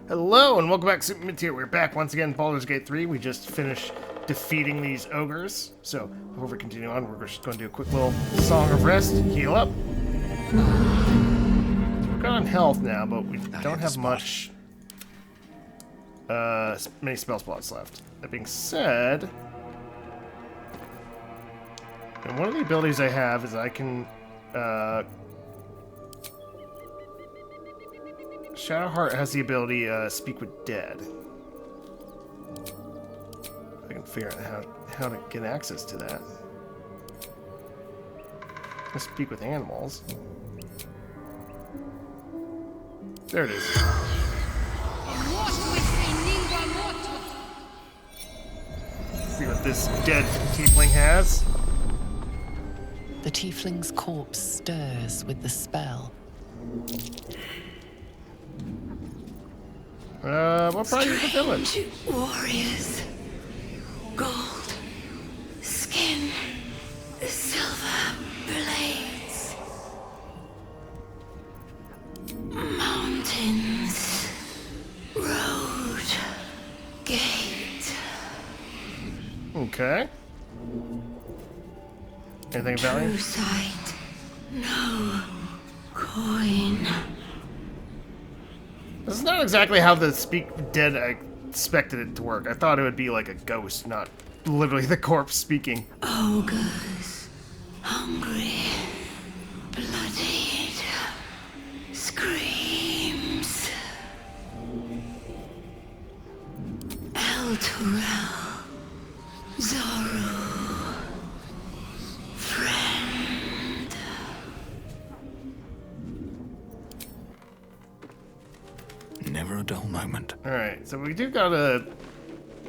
Hello and welcome back to Midtier. We're back once again in Baldur's Gate 3. We just finished defeating these ogres. So before we continue on, we're just going to do a quick little song of rest, heal up. So we're good on health now, but we don't have much many spell slots left. That being said, and one of the abilities I have is I can Shadowheart has the ability speak with dead. I can figure out how to get access to that. Let's speak with animals. There it is. See what this dead tiefling has. The tiefling's corpse stirs with the spell. What brought you to the village? Warriors, gold, skin, silver blades, mountains, road, gate. Okay. Anything of value? True sight, no coin. This is not exactly how the speak dead I expected it to work. I thought it would be like a ghost, not literally the corpse speaking. Ogres, hungry, bloodied, screams. El Turel, Zoru, friend. Never a dull moment. Alright, so we do gotta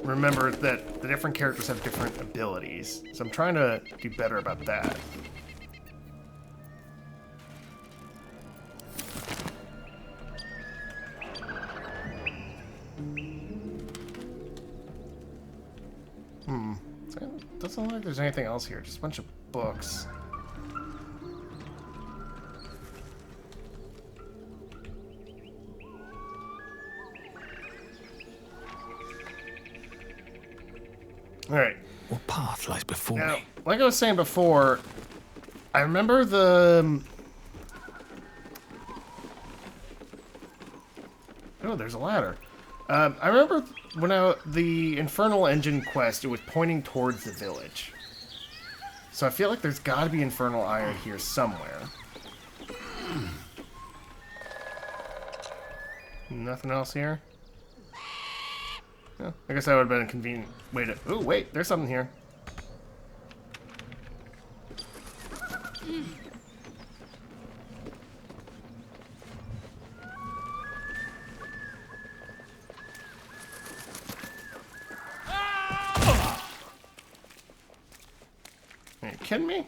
remember that the different characters have different abilities. So I'm trying to do better about that. So it doesn't look like there's anything else here, just a bunch of books. Alright. What path lies before Now, me? like I was saying before, I remember the... Oh, there's a ladder. I remember when the Infernal Engine quest, it was pointing towards the village. So I feel like there's got to be Infernal Iron here somewhere. Nothing else here? Yeah, I guess that would have been a convenient way to... Oh, wait, there's something here. Are you kidding me?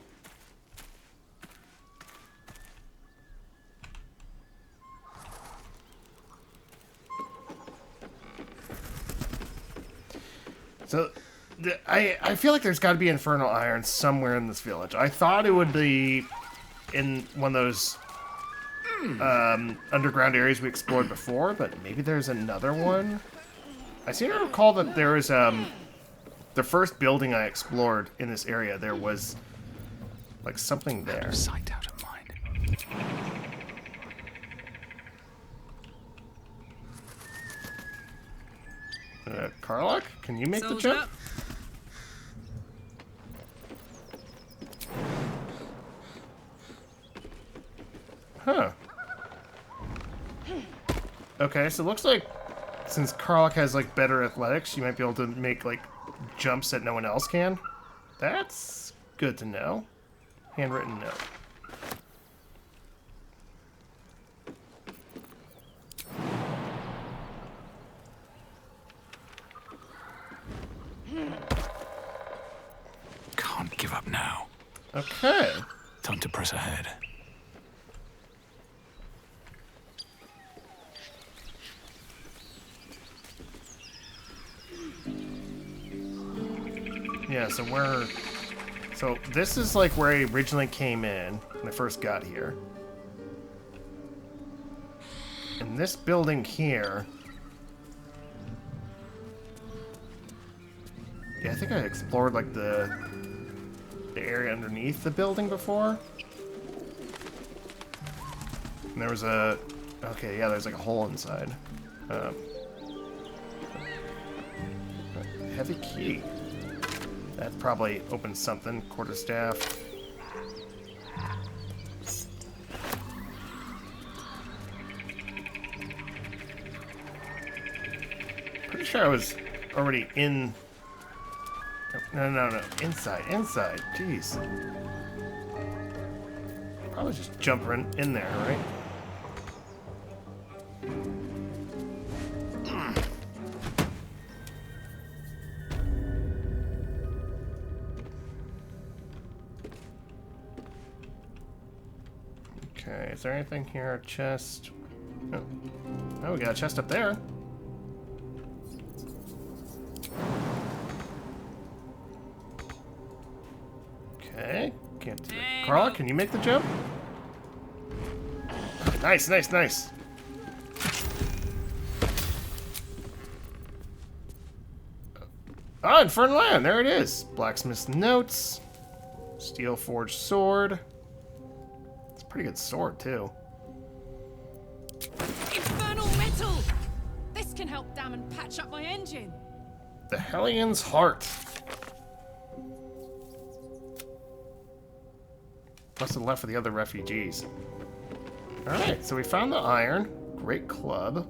So, I feel like there's got to be Infernal Iron somewhere in this village. I thought it would be in one of those underground areas we explored before, but maybe there's another one. I seem to recall that there was the first building I explored in this area. There was like something there. Out of sight, out of mind. Karlach, can you make the Sounds jump? up. Huh. Okay, so it looks like since Karlach has like better athletics, you might be able to make like jumps that no one else can. That's good to know. Handwritten note. Can't give up now. Okay. Time to press ahead. Yeah, so this is like where I originally came in when I first got here. And this building here think I explored like the area underneath the building before. And there was a... Okay, yeah, there's like a hole inside. Heavy key. That probably opens something. Quarterstaff. Pretty sure I was already in... No. Inside. Jeez. Probably just jump in there, right? Okay, is there anything here? A chest? No. Oh, we got a chest up there. Okay, can't do it. Carla, can you make the jump? Nice. Ah, Infernal Land, there it is. Blacksmith's notes. Steel forged sword. It's a pretty good sword, too. Infernal metal! This can help dam and patch up my engine. The Hellions' Heart. What's left for the other refugees? Alright, so we found the iron. Great club.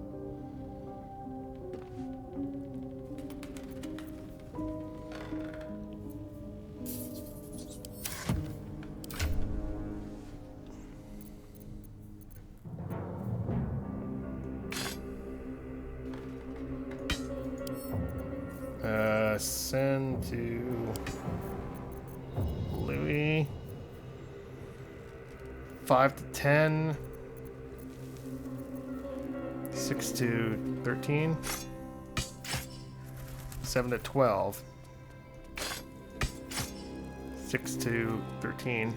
Send to Louis. 5 to 10. 6 to 13. 7 to 12. 6 to 13.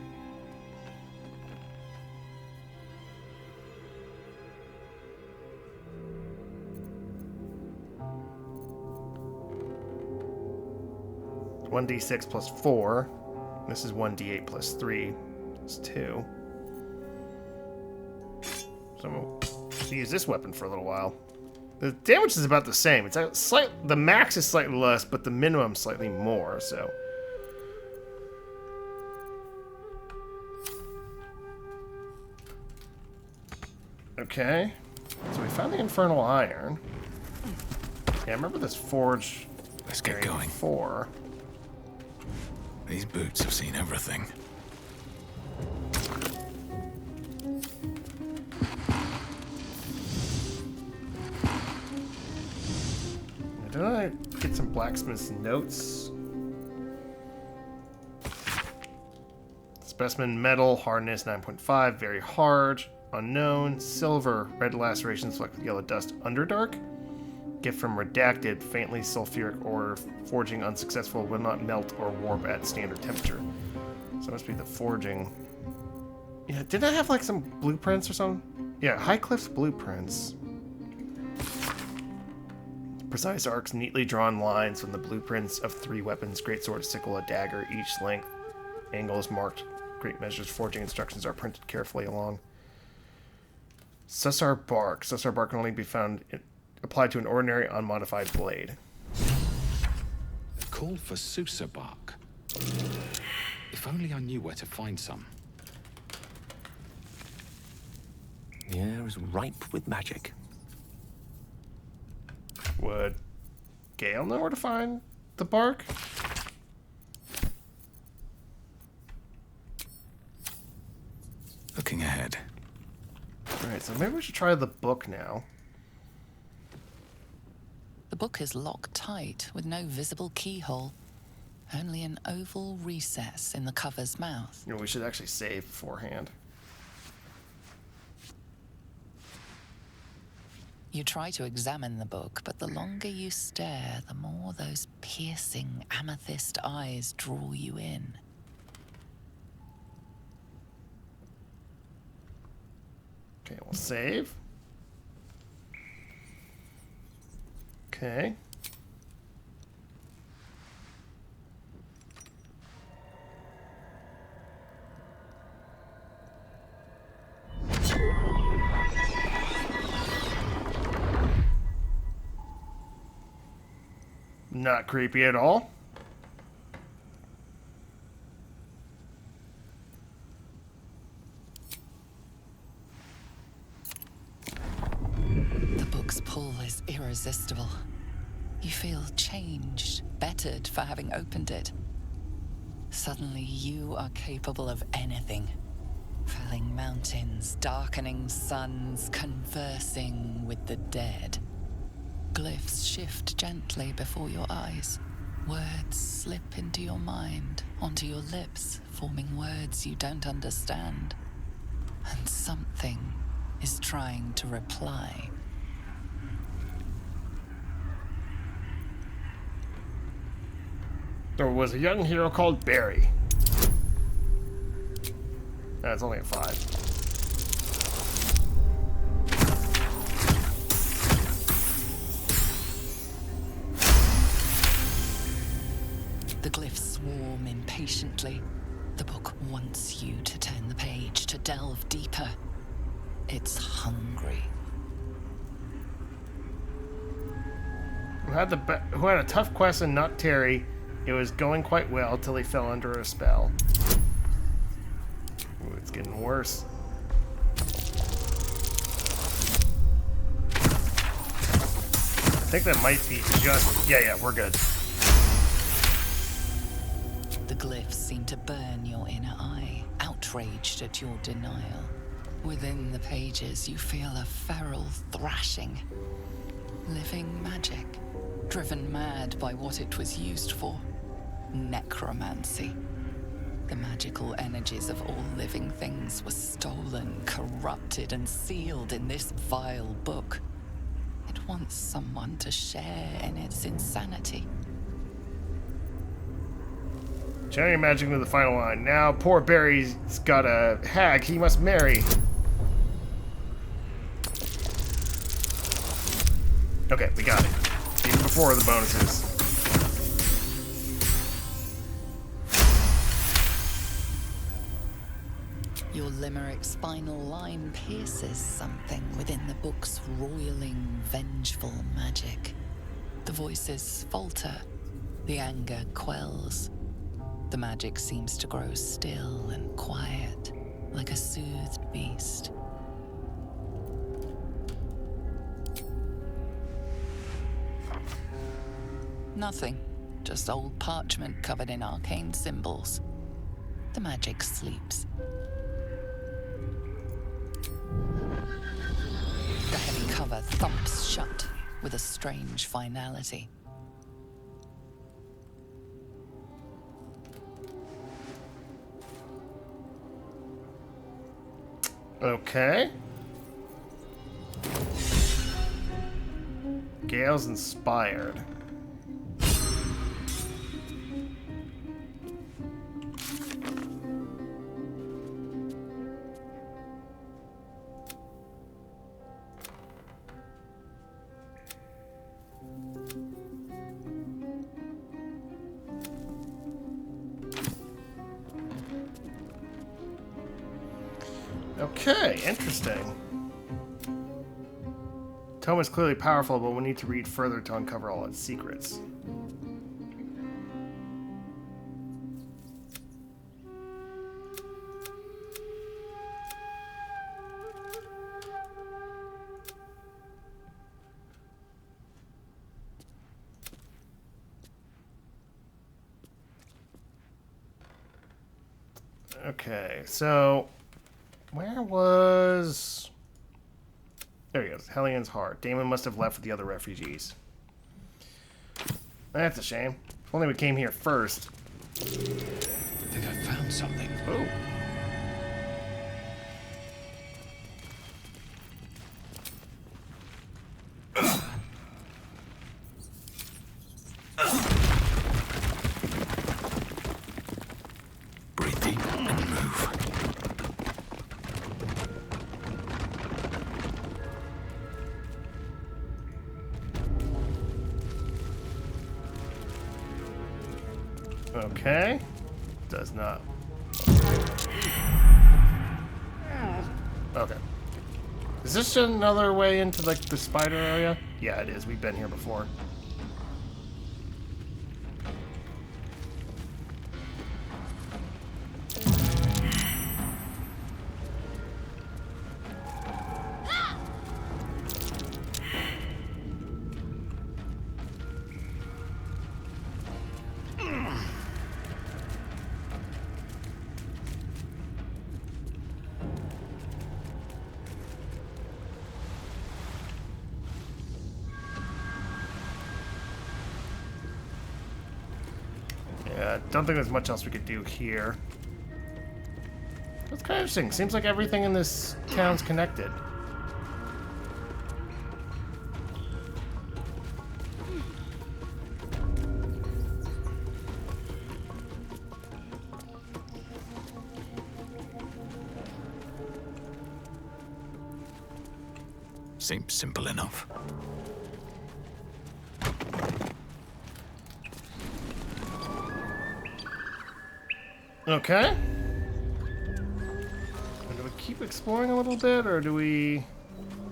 One d6 plus 4. This is 1d8 plus 3. It's 2. So I'm going to use this weapon for a little while. The damage is about the same. It's the max is slightly less, but the minimum slightly more. So. Okay. So we found the Infernal Iron. Yeah, I remember this forge. Let's get going. 4. These boots have seen everything. Did I get some blacksmith's notes? Specimen metal, hardness 9.5, very hard, unknown, silver, red lacerations like yellow dust, underdark. Gift from redacted, faintly sulfuric ore, forging unsuccessful, will not melt or warp at standard temperature. So it must be the forging. Yeah, did I have like some blueprints or something? Yeah, Highcliff's blueprints. Precise arcs, neatly drawn lines from the blueprints of 3 weapons, greatsword, sickle, a dagger, each length. Angle is marked. Great measures. Forging instructions are printed carefully along. Sussar bark. Sussar bark can only be found applied to an ordinary unmodified blade. They're called for Supah bark. If only I knew where to find some. The air is ripe with magic. Would Gale know where to find the bark? Looking ahead. Alright, so maybe we should try the book now. The book is locked tight with no visible keyhole. Only an oval recess in the cover's mouth. You know, we should actually save beforehand. You try to examine the book, but the longer you stare, the more those piercing amethyst eyes draw you in. Okay, we'll save. Okay. Not creepy at all. The book's pull is irresistible. You feel changed, bettered for having opened it. Suddenly, you are capable of anything. Felling mountains, darkening suns, conversing with the dead. Glyphs shift gently before your eyes. Words slip into your mind, onto your lips, forming words you don't understand. And something is trying to reply. There was a young hero called Barry. That's only a 5. The glyphs swarm impatiently. The book wants you to turn the page, to delve deeper. It's hungry. Who had a tough quest in Midtier. It was going quite well till he fell under a spell. Ooh, it's getting worse. I think that might be just... Yeah, we're good. The glyphs seem to burn your inner eye, outraged at your denial. Within the pages, you feel a feral thrashing. Living magic, driven mad by what it was used for. Necromancy. The magical energies of all living things were stolen, corrupted, and sealed in this vile book. It wants someone to share in its insanity. Channeling magic into the final line. Now, poor Barry's got a hag he must marry. Okay, we got it. Even before the bonuses. Your limerick spinal line pierces something within the book's roiling, vengeful magic. The voices falter. The anger quells. The magic seems to grow still and quiet, like a soothed beast. Nothing. Just old parchment covered in arcane symbols. The magic sleeps. The heavy cover thumps shut with a strange finality. Okay. Gale's inspired. Okay, interesting. Tome is clearly powerful, but we need to read further to uncover all its secrets. Okay, so where was... There he goes. Hellions Heart. Damon must have left with the other refugees. That's a shame. If only we came here first. I think I found something. Oh. Breathe deep and move. Okay. Does not. Okay. Is this just another way into like the spider area? Yeah, it is. We've been here before. Don't think there's much else we could do here. That's kind of interesting. Seems like everything in this town's connected. Seems simple enough. Okay. And do we keep exploring a little bit, or do we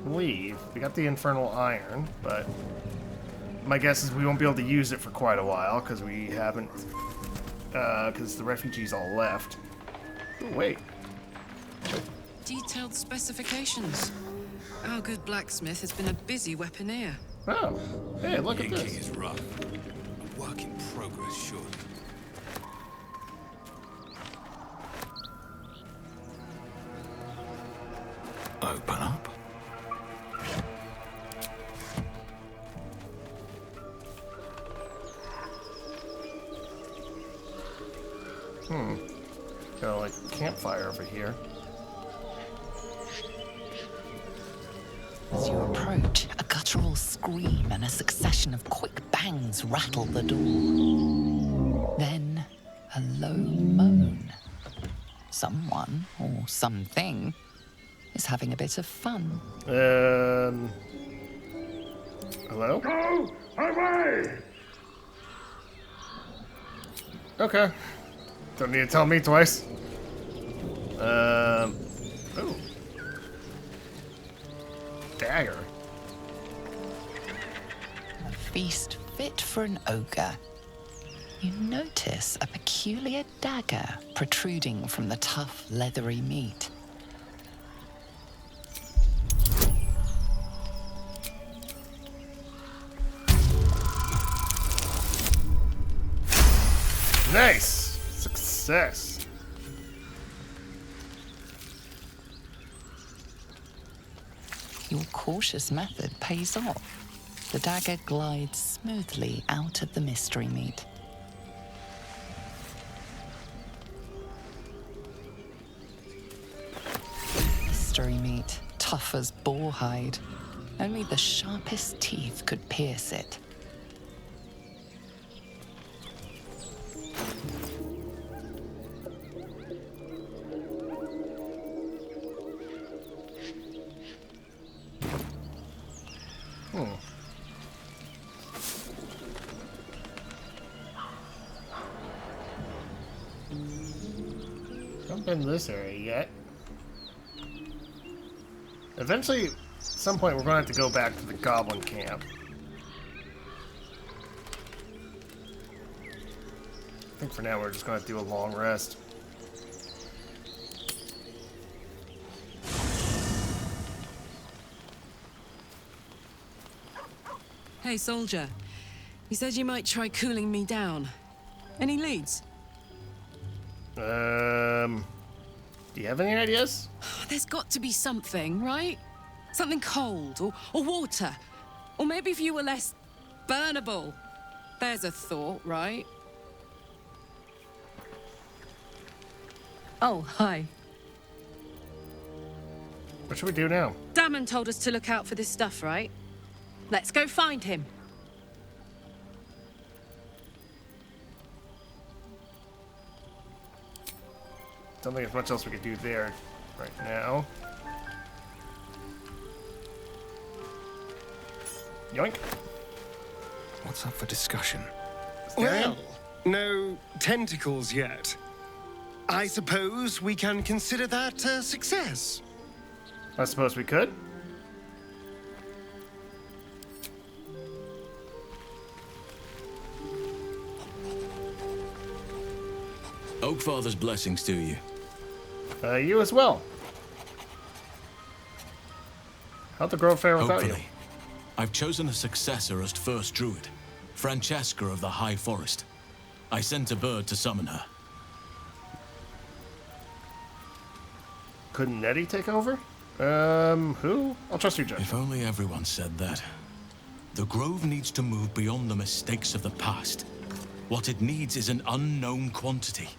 leave? We got the infernal iron, but my guess is we won't be able to use it for quite a while because we haven't, because the refugees all left. Oh, wait. Detailed specifications. Our good blacksmith has been a busy weaponeer. Oh, hey, look at Inking this. is rough. A work in progress, surely. Open up. Got like a campfire over here. As you approach, a guttural scream and a succession of quick bangs rattle the door. Then, a low moan. Someone, or something, is having a bit of fun. Hello? Go away! Okay. Don't need to tell me twice. Oh. Dagger. A feast fit for an ogre. You notice a peculiar dagger protruding from the tough, leathery meat. Nice! Success. Your cautious method pays off. The dagger glides smoothly out of the mystery meat. Mystery meat, tough as boar hide. Only the sharpest teeth could pierce it. Haven't been in this area yet. Eventually, at some point, we're going to have to go back to the goblin camp. I think for now, we're just going to do a long rest. Hey, soldier. You said you might try cooling me down. Any leads? Do you have any ideas? There's got to be something, right? Something cold, or water. Or maybe if you were less burnable. There's a thought, right? Oh, hi. What should we do now? Damon told us to look out for this stuff, right? Let's go find him. Don't think there's much else we could do there right now. Yoink. What's up for discussion? Well, no tentacles yet. I suppose we can consider that a success. I suppose we could. Oakfather's blessings to you. You as well. How'd the grove fare without Hopefully. I've chosen a successor as first druid, Francesca of the High Forest. I sent a bird to summon her. Couldn't Nettie take over? Who? I'll trust you, Judge. If only everyone said that. The grove needs to move beyond the mistakes of the past. What it needs is an unknown quantity.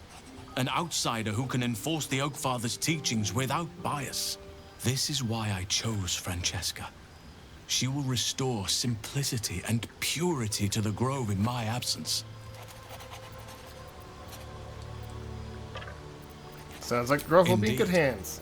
An outsider who can enforce the Oakfather's teachings without bias. This is why I chose Francesca. She will restore simplicity and purity to the grove in my absence. Sounds like the grove will be in Indeed. good hands.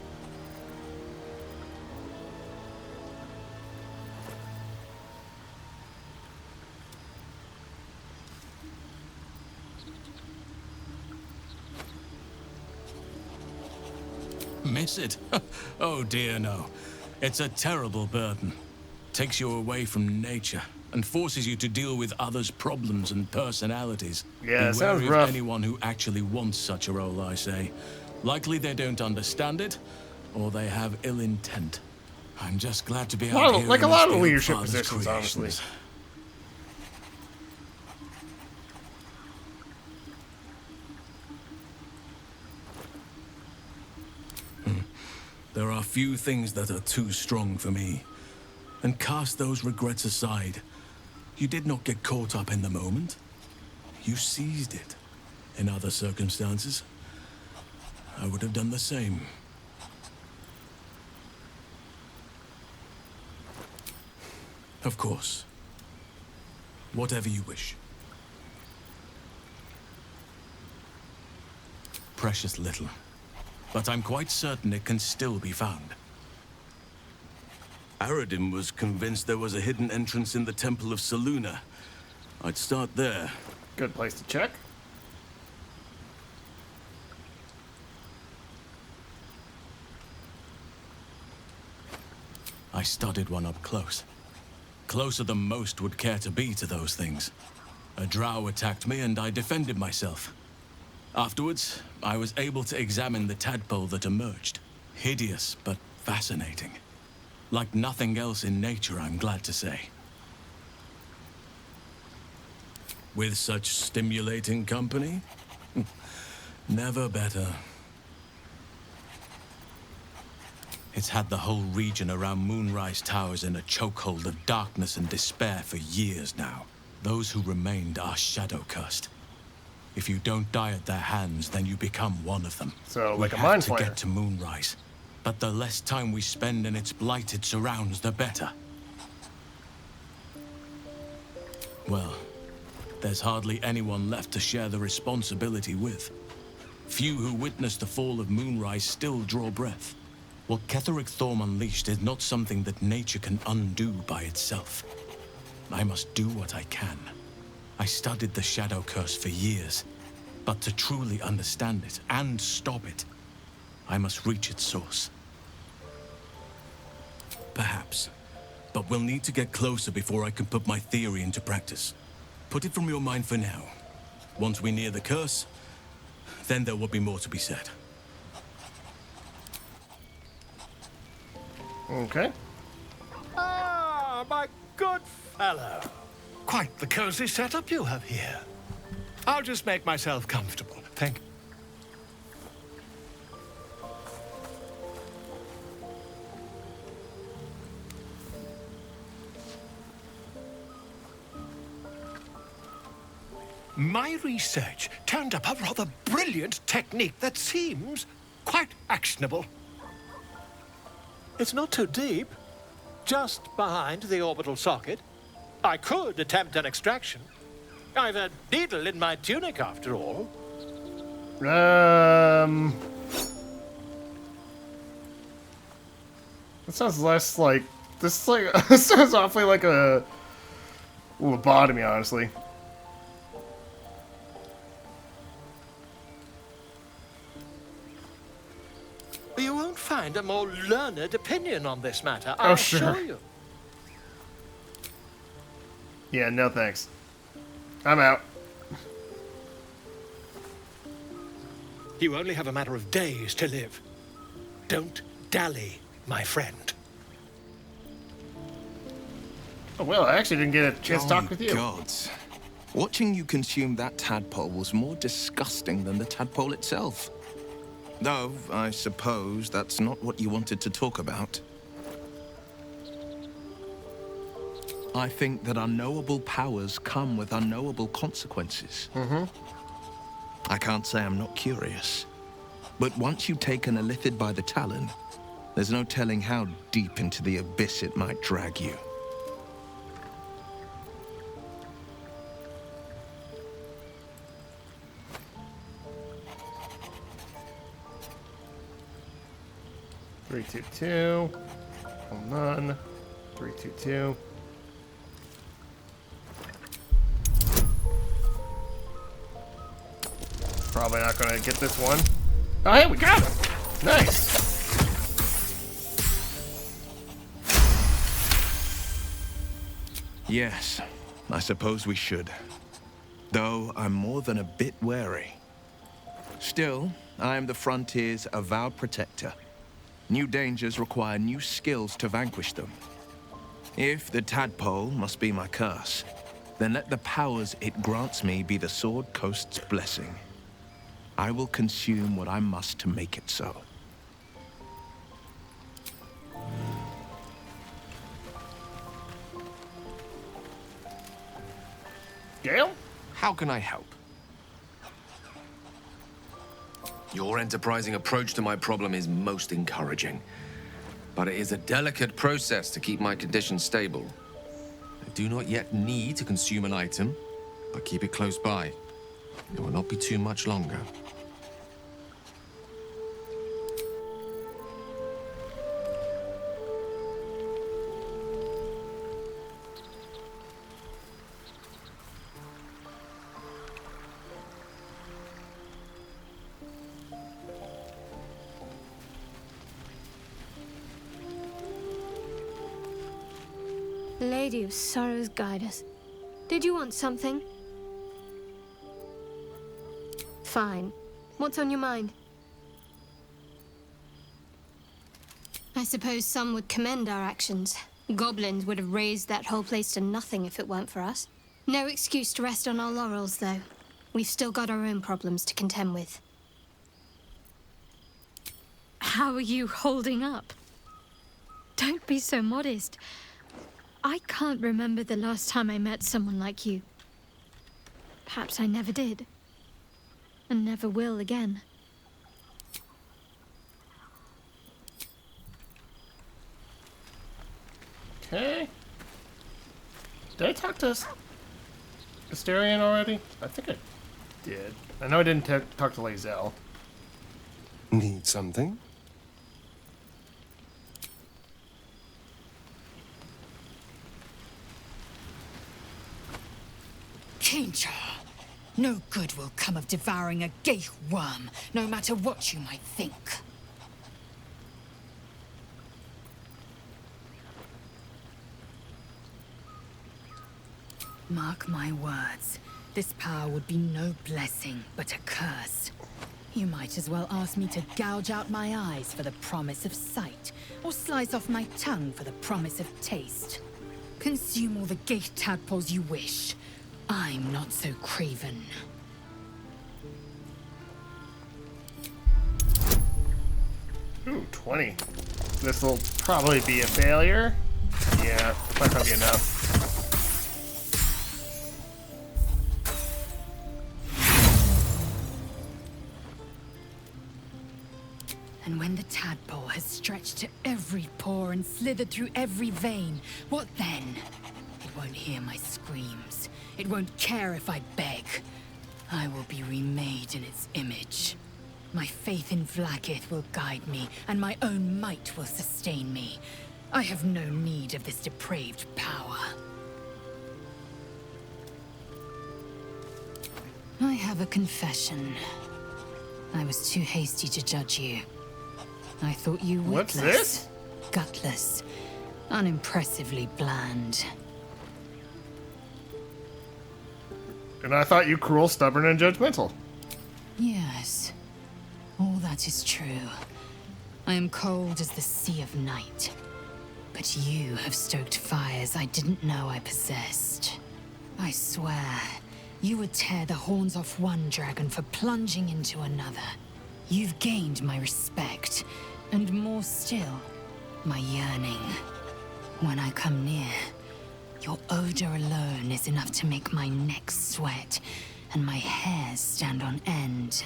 Miss it? Oh dear, no. It's a terrible burden. Takes you away from nature and forces you to deal with others' problems and personalities. Yeah, Be sounds wary rough. of anyone who actually wants such a role, I say. Likely they don't understand it, or they have ill intent. I'm just glad to be out here. Like a lot of amidst the leadership Oakfather's positions, honestly. creations. There are few things that are too strong for me. And cast those regrets aside. You did not get caught up in the moment. You seized it. In other circumstances, I would have done the same. Of course. Whatever you wish. Precious little. But I'm quite certain it can still be found. Aradin was convinced there was a hidden entrance in the Temple of Seluna. I'd start there. Good place to check. I studied one up close. Closer than most would care to be to those things. A drow attacked me and I defended myself. Afterwards, I was able to examine the tadpole that emerged. Hideous, but fascinating. Like nothing else in nature, I'm glad to say. With such stimulating company? Never better. It's had the whole region around Moonrise Towers in a chokehold of darkness and despair for years now. Those who remained are shadow-cursed. If you don't die at their hands, then you become one of them. So, like we a mind have to flayer. get to Moonrise. But the less time we spend in its blighted surrounds, the better. Well, there's hardly anyone left to share the responsibility with. Few who witnessed the fall of Moonrise still draw breath. What Ketheric Thorm unleashed is not something that nature can undo by itself. I must do what I can. I studied the Shadow Curse for years, but to truly understand it and stop it, I must reach its source. Perhaps, but we'll need to get closer before I can put my theory into practice. Put it from your mind for now. Once we near the curse, then there will be more to be said. Okay. Ah, my good fellow. Quite the cozy setup you have here. I'll just make myself comfortable. Thank you. My research turned up a rather brilliant technique that seems quite actionable. It's not too deep, just behind the orbital socket. I could attempt an extraction. I've a needle in my tunic, after all. That sounds less like... This is like... This sounds awfully like a lobotomy, honestly. You won't find a more learned opinion on this matter, Oh, I sure. assure you. Yeah, no thanks. I'm out. You only have a matter of days to live. Don't dally, my friend. Oh, well, I actually didn't get a chance to talk with you. Gods. Watching you consume that tadpole was more disgusting than the tadpole itself. Though, I suppose that's not what you wanted to talk about. I think that unknowable powers come with unknowable consequences. I can't say I'm not curious. But once you've taken a lithid by the talon, there's no telling how deep into the abyss it might drag you. Three, two, two. Hold on. 322. Probably not gonna get this one. Oh, hey, we got him! Nice! Yes, I suppose we should. Though I'm more than a bit wary. Still, I am the Frontier's avowed protector. New dangers require new skills to vanquish them. If the tadpole must be my curse, then let the powers it grants me be the Sword Coast's blessing. I will consume what I must to make it so. Gale? How can I help? Your enterprising approach to my problem is most encouraging. But it is a delicate process to keep my condition stable. I do not yet need to consume an item, but keep it close by. It will not be too much longer. Lady of Sorrows, guide us. Did you want something? Fine. What's on your mind? I suppose some would commend our actions. Goblins would have razed that whole place to nothing if it weren't for us. No excuse to rest on our laurels, though. We've still got our own problems to contend with. How are you holding up? Don't be so modest. I can't remember the last time I met someone like you. Perhaps I never did. And never will again. Okay. Did I talk to Asterion already? I think I did. I know I didn't talk to Lae'zel. Need something? Danger. No good will come of devouring a gate worm, no matter what you might think. Mark my words. This power would be no blessing, but a curse. You might as well ask me to gouge out my eyes for the promise of sight, or slice off my tongue for the promise of taste. Consume all the gate tadpoles you wish. I'm not so craven. Ooh, 20. This will probably be a failure. Yeah, it's not gonna be enough. And when the tadpole has stretched to every pore and slithered through every vein, what then? It won't hear my screams. It won't care if I beg. I will be remade in its image. My faith in Vlaakith will guide me, and my own might will sustain me. I have no need of this depraved power. I have a confession. I was too hasty to judge you. I thought you witless, What's this? Gutless, unimpressively bland. And I thought you cruel, stubborn, and judgmental. Yes, all that is true. I am cold as the sea of night. But you have stoked fires I didn't know I possessed. I swear, you would tear the horns off one dragon for plunging into another. You've gained my respect, and more still, my yearning. When I come near, Your odor alone is enough to make my neck sweat and my hairs stand on end.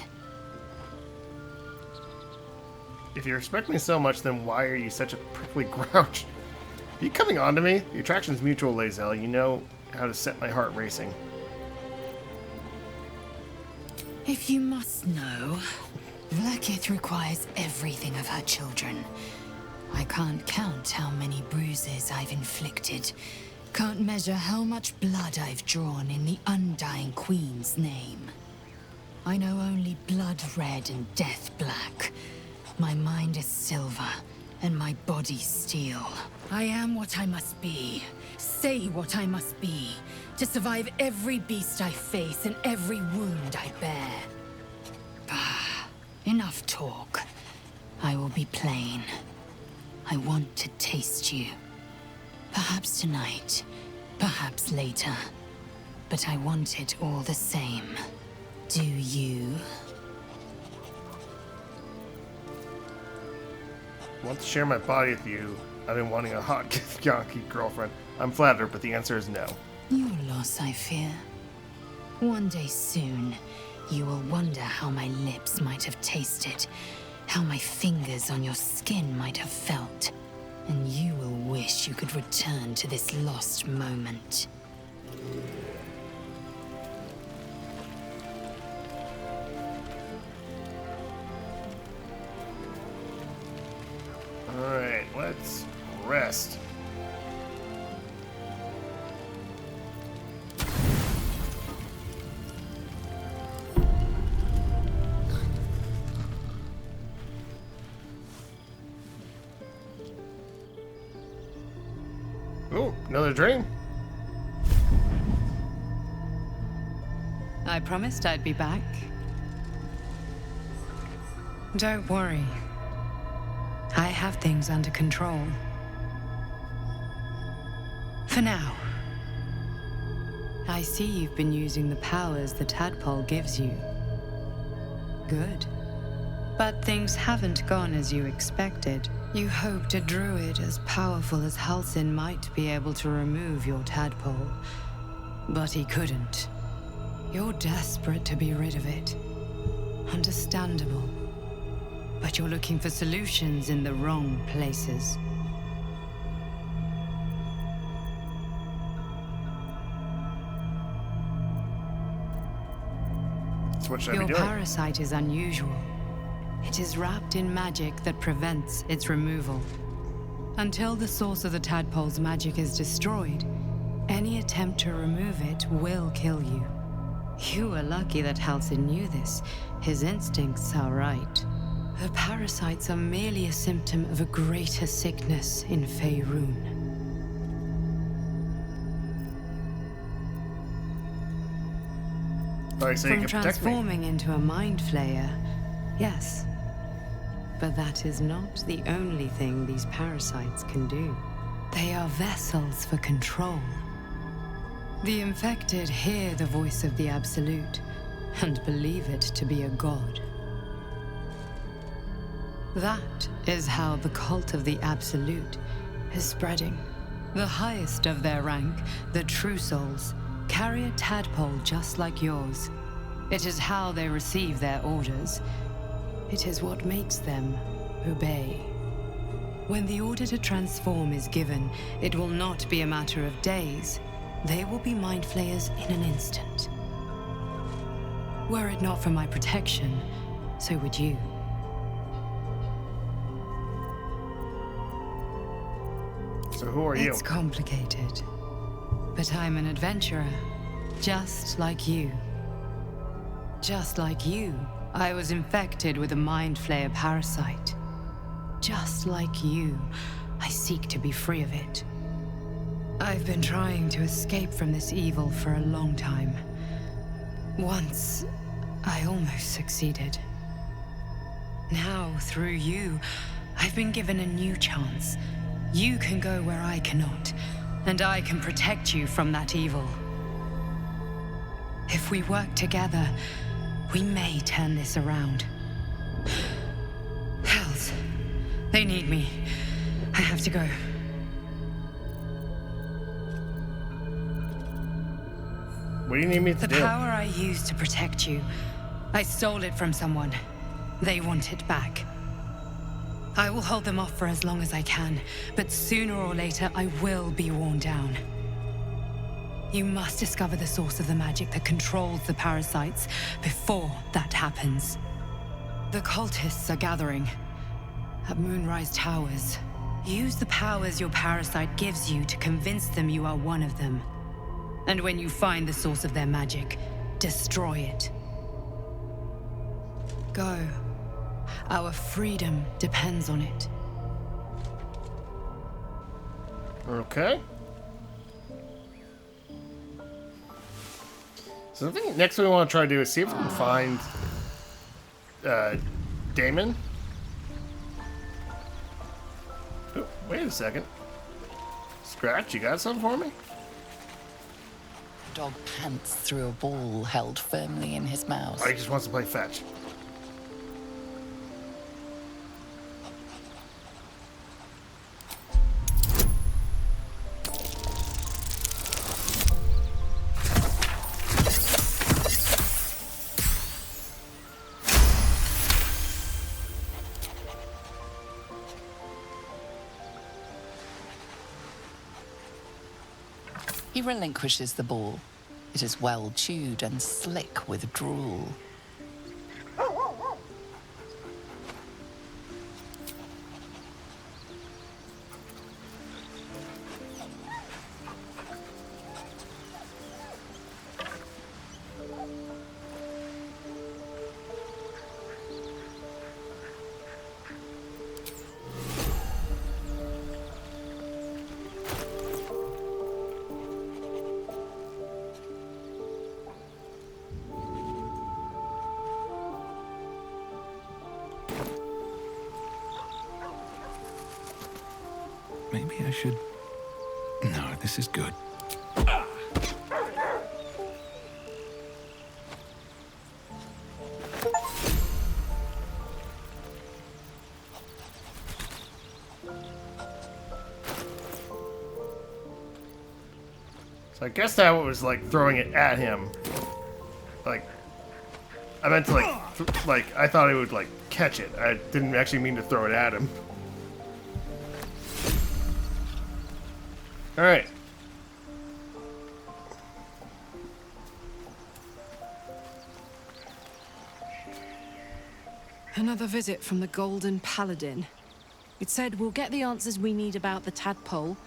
If you respect me so much, then why are you such a prickly grouch? Are you coming on to me? The attraction's mutual, Lae'zel. You know how to set my heart racing. If you must know, Vlaakith requires everything of her children. I can't count how many bruises I've inflicted. Can't measure how much blood I've drawn in the undying Queen's name. I know only blood red and death black. My mind is silver, and my body steel. I am what I must be, say what I must be, to survive every beast I face and every wound I bear. Bah, enough talk. I will be plain. I want to taste you. Perhaps tonight, perhaps later. But I want it all the same. Do you? Want to share my body with you. I've been wanting a hot Yankee girlfriend. I'm flattered, but the answer is no. Your loss, I fear. One day soon, you will wonder how my lips might have tasted, how my fingers on your skin might have felt, and you will wish you could return to this lost moment. Alright, let's rest. Oh, another dream. I promised I'd be back. Don't worry. I have things under control. For now. I see you've been using the powers the tadpole gives you. Good. But things haven't gone as you expected. You hoped a druid as powerful as Halsin might be able to remove your tadpole. But he couldn't. You're desperate to be rid of it. Understandable. But you're looking for solutions in the wrong places. So what should I Your be doing? parasite is unusual. It is wrapped in magic that prevents its removal. Until the source of the tadpole's magic is destroyed, any attempt to remove it will kill you. You were lucky that Halsin knew this. His instincts are right. The parasites are merely a symptom of a greater sickness in Faerun. Alright, so you From can protect me. transforming into a mind flayer, yes. But that is not the only thing these parasites can do. They are vessels for control. The infected hear the voice of the Absolute and believe it to be a god. That is how the cult of the Absolute is spreading. The highest of their rank, the True Souls, carry a tadpole just like yours. It is how they receive their orders. It is what makes them obey. When the order to transform is given, it will not be a matter of days. They will be mind flayers in an instant. Were it not for my protection, so would you. So who are you? It's complicated. But I'm an adventurer, just like you. Just like you, I was infected with a mind flayer parasite. Just like you, I seek to be free of it. I've been trying to escape from this evil for a long time. Once, I almost succeeded. Now, through you, I've been given a new chance. You can go where I cannot, and I can protect you from that evil. If we work together, we may turn this around. Hells, they need me. I have to go. What do you need me to The do? power I used to protect you, I stole it from someone. They want it back. I will hold them off for as long as I can, but sooner or later I will be worn down. You must discover the source of the magic that controls the parasites before that happens. The cultists are gathering at Moonrise Towers. Use the powers your parasite gives you to convince them you are one of them. And when you find the source of their magic, destroy it. Go. Our freedom depends on it. Okay. So I think next we want to try to do is see if we can find Damon. Oh, wait a second. Scratch, you got something for me? Dog pants through a ball held firmly in his mouth. Oh, he just wants to play fetch. He relinquishes the ball. It is well chewed and slick with drool. Maybe I should... No, this is good. So I guess that was like throwing it at him. Like, I meant to like, I thought it would like catch it. I didn't actually mean to throw it at him. All right. Another visit from the Golden Paladin. It said we'll get the answers we need about the tadpole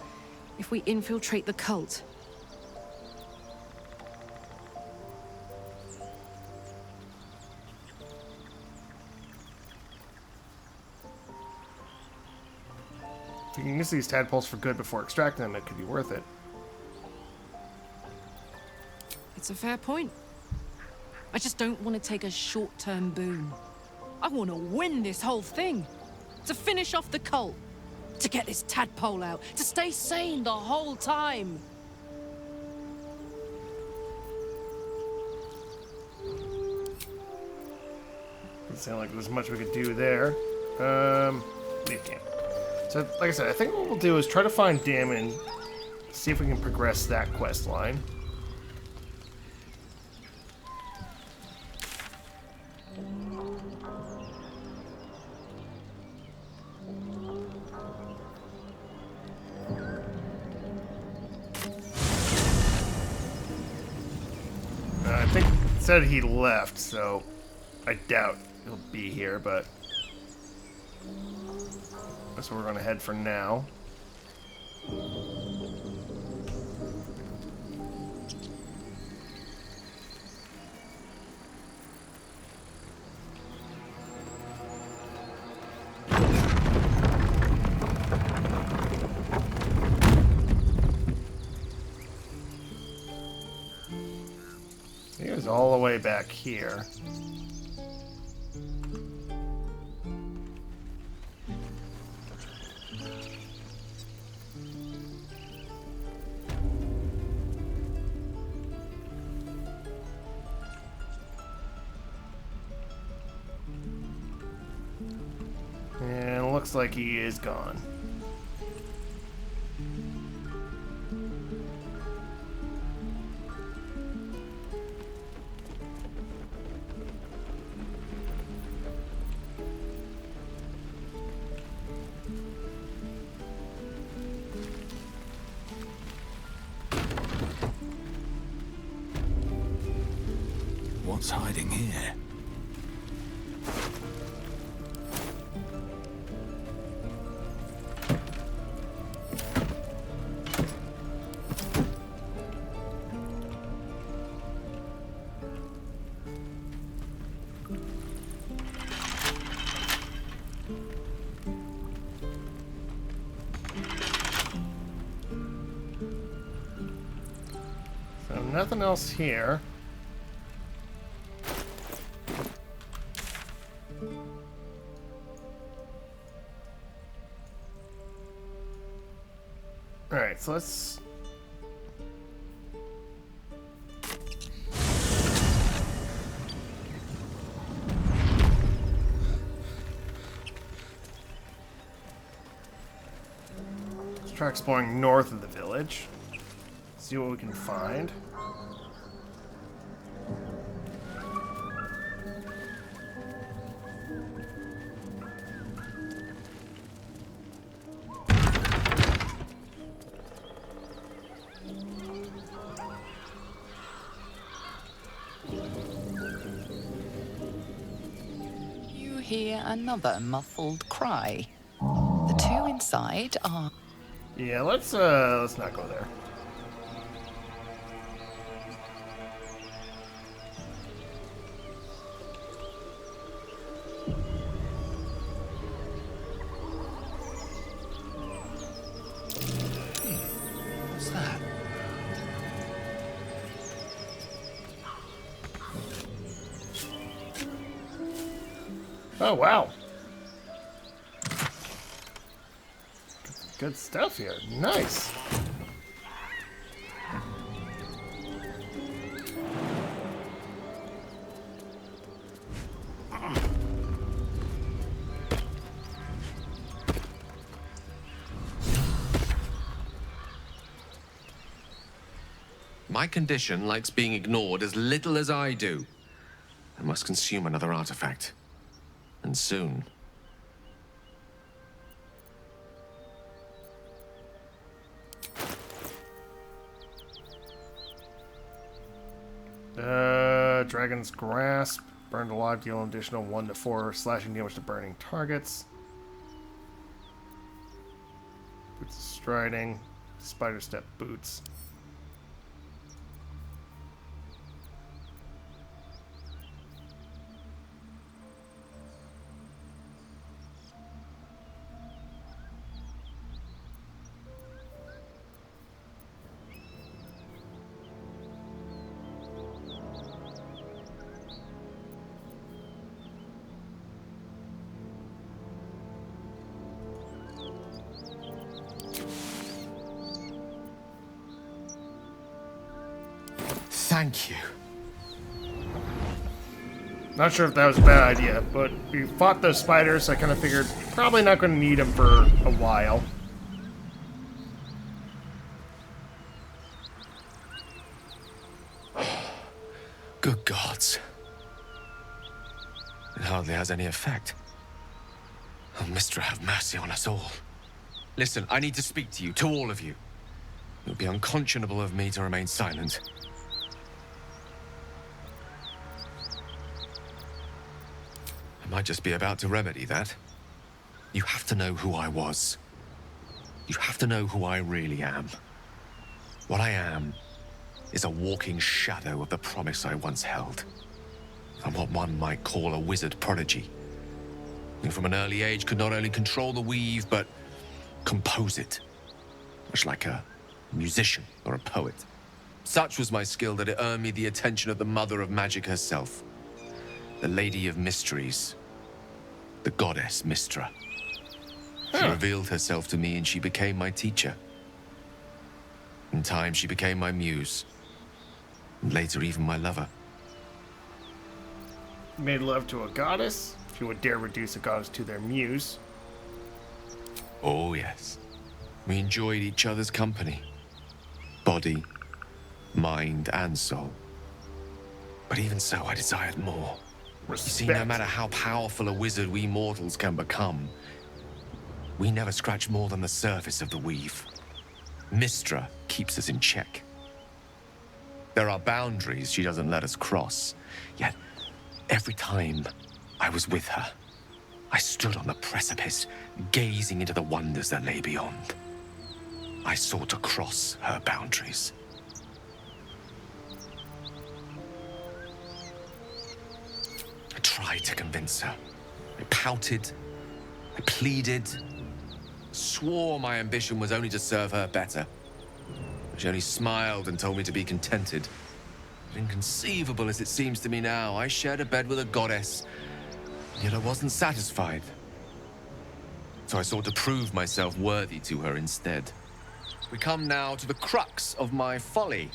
if we infiltrate the cult. If you can use these tadpoles for good before extracting them, it could be worth it. It's a fair point. I just don't want to take a short-term boon. I want to win this whole thing. To finish off the cult. To get this tadpole out. To stay sane the whole time. Doesn't sound like there's much we could do there. Leave camp. So, like I said, I think what we'll do is try to find Damon, see if we can progress that quest line. I think it said he left, so I doubt he'll be here, but that's where we're going to head for now. He was all the way back here. And it looks like he is gone. what's hiding here. So nothing else here. Alright, so let's... let's try exploring north of the village. See what we can find. You hear another muffled cry. The two inside are... Yeah, let's not go there. What's that? Oh, wow. Good stuff here. Nice. My condition likes being ignored as little as I do. I must consume another artifact. And soon. Dragon's Grasp. Burned alive, deal an additional 1 to 4 slashing damage to burning targets. Boots of Striding. Spider Step Boots. Thank you. Not sure if that was a bad idea, but we fought those spiders, so I kind of figured probably not going to need them for a while. Good gods. It hardly has any effect. Oh, Mystra, have mercy on us all. Listen, I need to speak to you, to all of you. It would be unconscionable of me to remain silent. I might just be about to remedy that. You have to know who I was. You have to know who I really am. What I am is a walking shadow of the promise I once held. I'm what one might call a wizard prodigy, who from an early age could not only control the weave, but compose it, much like a musician or a poet. Such was my skill that it earned me the attention of the mother of magic herself, the Lady of Mysteries, the goddess Mystra. She revealed herself to me and she became my teacher. In time, she became my muse, and later even my lover. Made love to a goddess? If you would dare reduce a goddess to their muse. Oh, yes. We enjoyed each other's company. Body, mind, and soul. But even so, I desired more. Respect. You see, no matter how powerful a wizard we mortals can become, we never scratch more than the surface of the weave. Mystra keeps us in check. There are boundaries she doesn't let us cross. Yet, every time I was with her, I stood on the precipice, gazing into the wonders that lay beyond. I sought to cross her boundaries. I tried to convince her. I pouted. I pleaded. Swore my ambition was only to serve her better. She only smiled and told me to be contented. But inconceivable as it seems to me now, I shared a bed with a goddess, yet I wasn't satisfied. So I sought to prove myself worthy to her instead. We come now to the crux of my folly.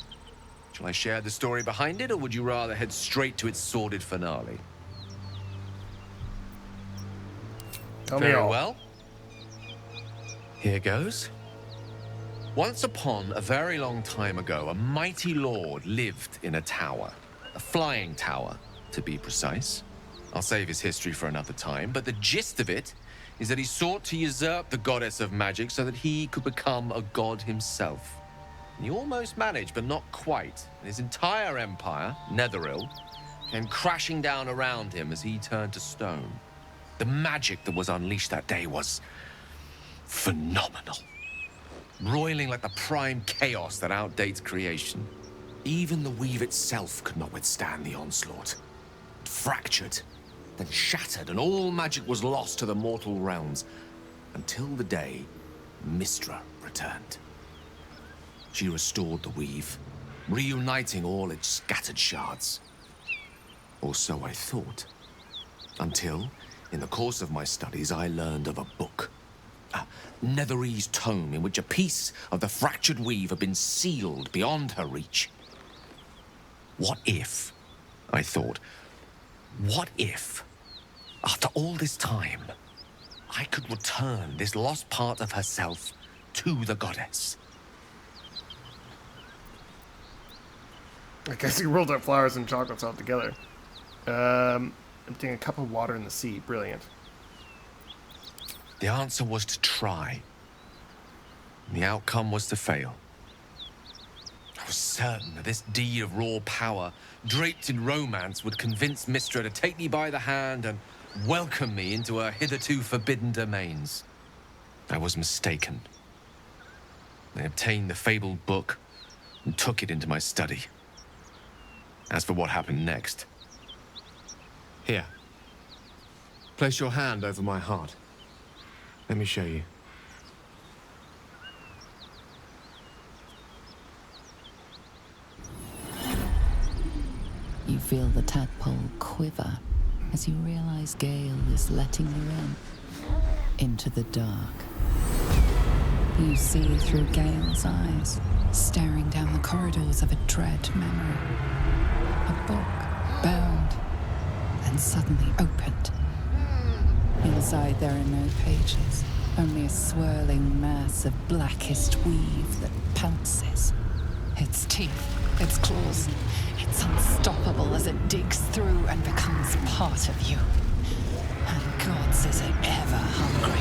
Shall I share the story behind it, or would you rather head straight to its sordid finale? Tell me Very all. well. Here goes. Once upon a very long time ago, a mighty lord lived in a tower. A flying tower, to be precise. I'll save his history for another time, but the gist of it is that he sought to usurp the goddess of magic so that he could become a god himself. And he almost managed, but not quite. And his entire empire, Netheril, came crashing down around him as he turned to stone. The magic that was unleashed that day was phenomenal. Roiling like the prime chaos that outdates creation. Even the weave itself could not withstand the onslaught. It fractured, then shattered, and all magic was lost to the mortal realms, until the day Mystra returned. She restored the weave, reuniting all its scattered shards. Or so I thought. Until, in the course of my studies, I learned of a book. A Netherese tome in which a piece of the fractured weave had been sealed beyond her reach. What if, I thought, what if, after all this time, I could return this lost part of herself to the goddess? I guess you rolled up flowers and chocolates all together. Emptying a cup of water in the sea. Brilliant. The answer was to try. The outcome was to fail. I was certain that this deed of raw power, draped in romance, would convince Mystra to take me by the hand and welcome me into her hitherto forbidden domains. I was mistaken. I obtained the fabled book and took it into my study. As for what happened next... Here. Place your hand over my heart. Let me show you. You feel the tadpole quiver as you realize Gale is letting you into the dark. You see through Gale's eyes, staring down the corridors of a dread memory. A book, bound, and suddenly opened. Inside there are no pages, only a swirling mass of blackest weave that pounces. Its teeth, its claws, it's unstoppable as it digs through and becomes part of you. And gods, is it ever hungry.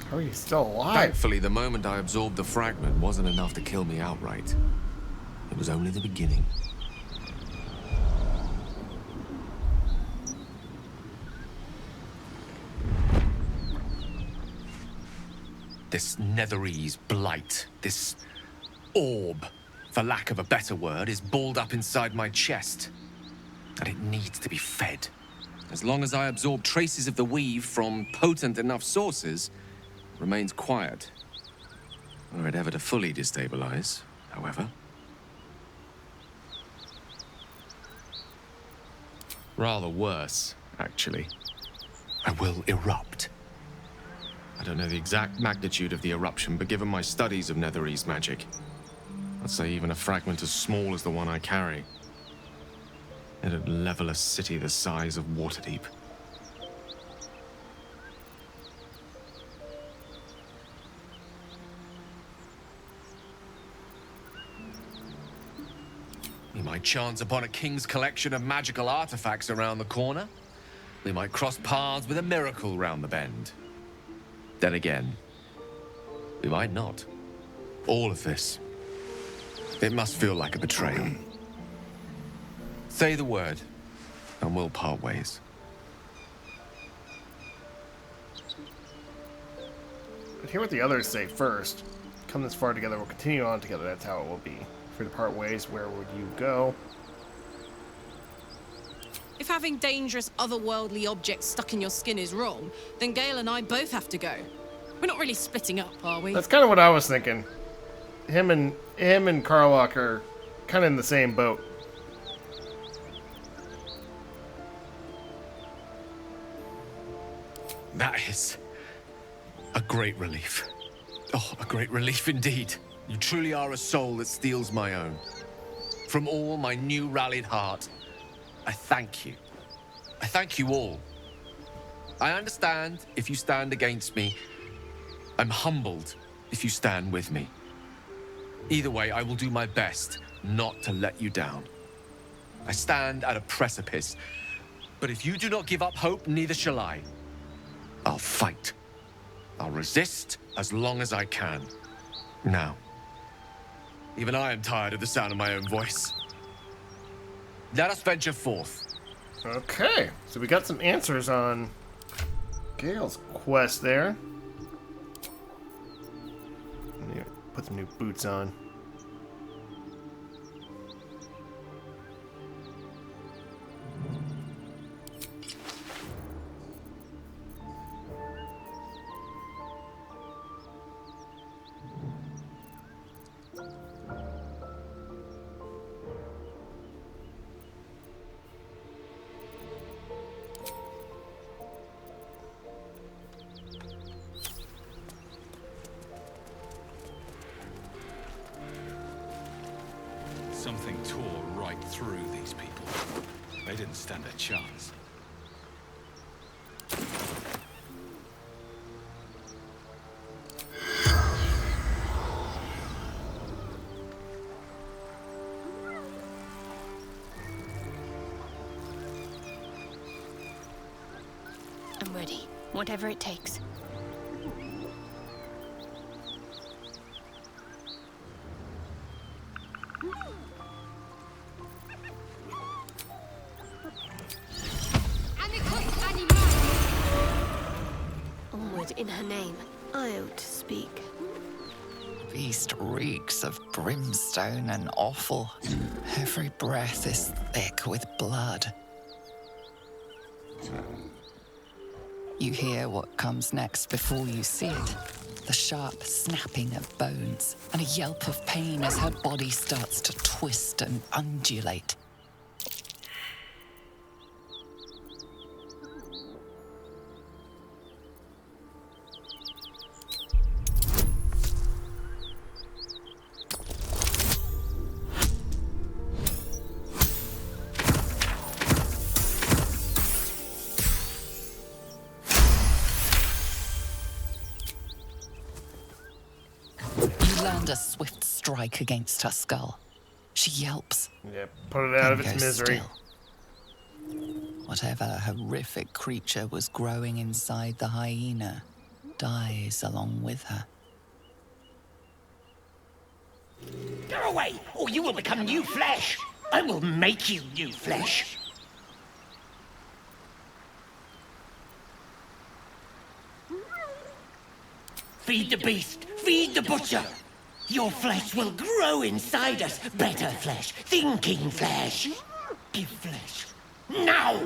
How are you still alive? Thankfully, the moment I absorbed the fragment wasn't enough to kill me outright. It was only the beginning. This Netherese blight, this orb, for lack of a better word, is balled up inside my chest. And it needs to be fed. As long as I absorb traces of the weave from potent enough sources, it remains quiet. Were it ever to fully destabilize, however. Rather worse, actually. I will erupt. I don't know the exact magnitude of the eruption, but given my studies of Netherese magic, I'd say even a fragment as small as the one I carry, it'd level a city the size of Waterdeep. We might chance upon a king's collection of magical artifacts around the corner. We might cross paths with a miracle round the bend. Then again, we might not. All of this. It must feel like a betrayal. Say the word, and we'll part ways. But hear what the others say first. Come this far together, we'll continue on together. That's how it will be. If we're to part ways, where would you go? If having dangerous otherworldly objects stuck in your skin is wrong, then Gale and I both have to go. We're not really splitting up, are we? That's kind of what I was thinking. Him and Karlach are kind of in the same boat. That is a great relief. Oh, a great relief indeed. You truly are a soul that steals my own. From all my new rallied heart, I thank you. I thank you all. I understand if you stand against me. I'm humbled if you stand with me. Either way, I will do my best not to let you down. I stand at a precipice, but if you do not give up hope, neither shall I. I'll fight. I'll resist as long as I can. Now, even I am tired of the sound of my own voice. Let us venture forth. Okay, so we got some answers on Gale's quest there. Put some new boots on. Something tore right through these people. They didn't stand a chance. I'm ready. Whatever it takes. Onward in her name. I ought to speak. Beast reeks of brimstone and offal. Every breath is thick with blood. You hear what comes next before you see it. The sharp snapping of bones and a yelp of pain as her body starts to twist and undulate. A swift strike against her skull. She yelps. Yeah, put it out of its misery. Still. Whatever horrific creature was growing inside the hyena dies along with her. Go away, or you will become new flesh. I will make you new flesh. Feed the beast, feed the butcher. Your flesh will grow inside us. Better flesh, thinking flesh. Give flesh. Now!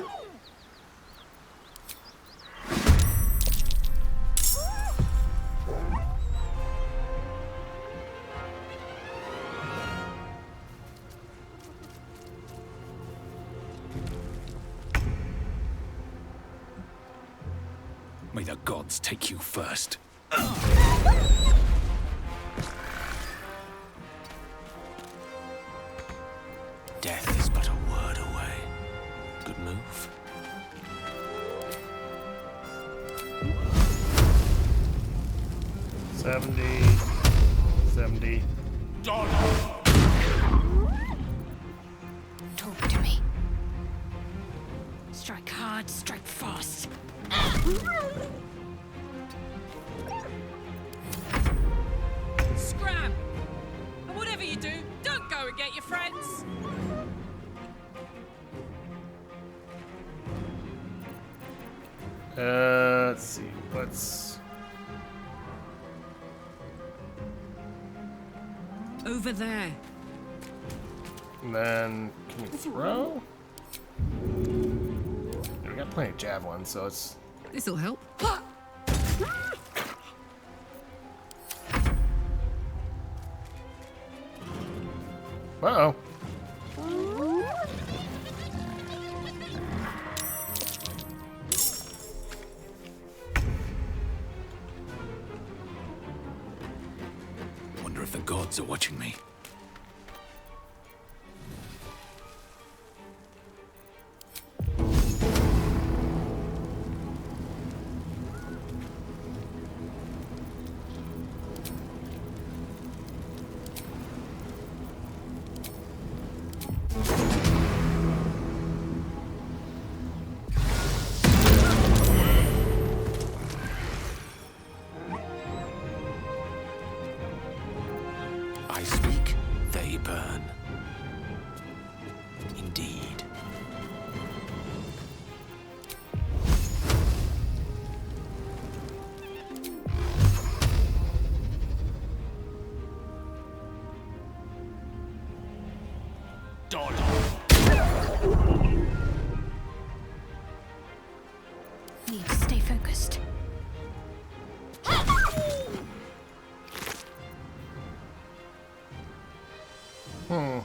May the gods take you first. Death is but a word away. Good move. $70. Talk to me. Strike hard, strike fast. Let's see. Let's. Over there. And then, can you throw? Yeah, we got plenty of javelins, so it's. This'll help. Uh-oh. Wonder if the gods are watching me. I speak, they burn. Indeed. Need to stay focused. I'm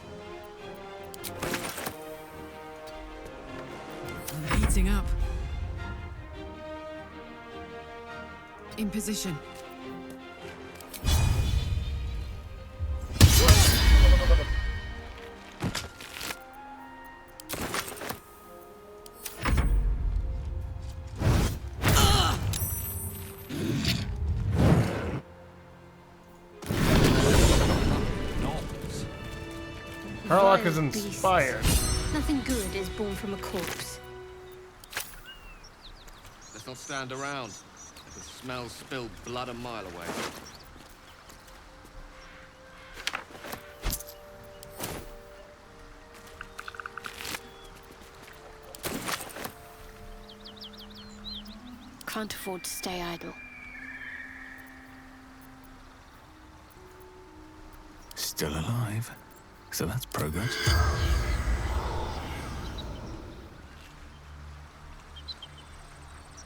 heating up. In position. Harlock is inspired. Nothing good is born from a corpse. Let's not stand around. I can smell spilled blood a mile away. Can't afford to stay idle. Still alive. So that's progress.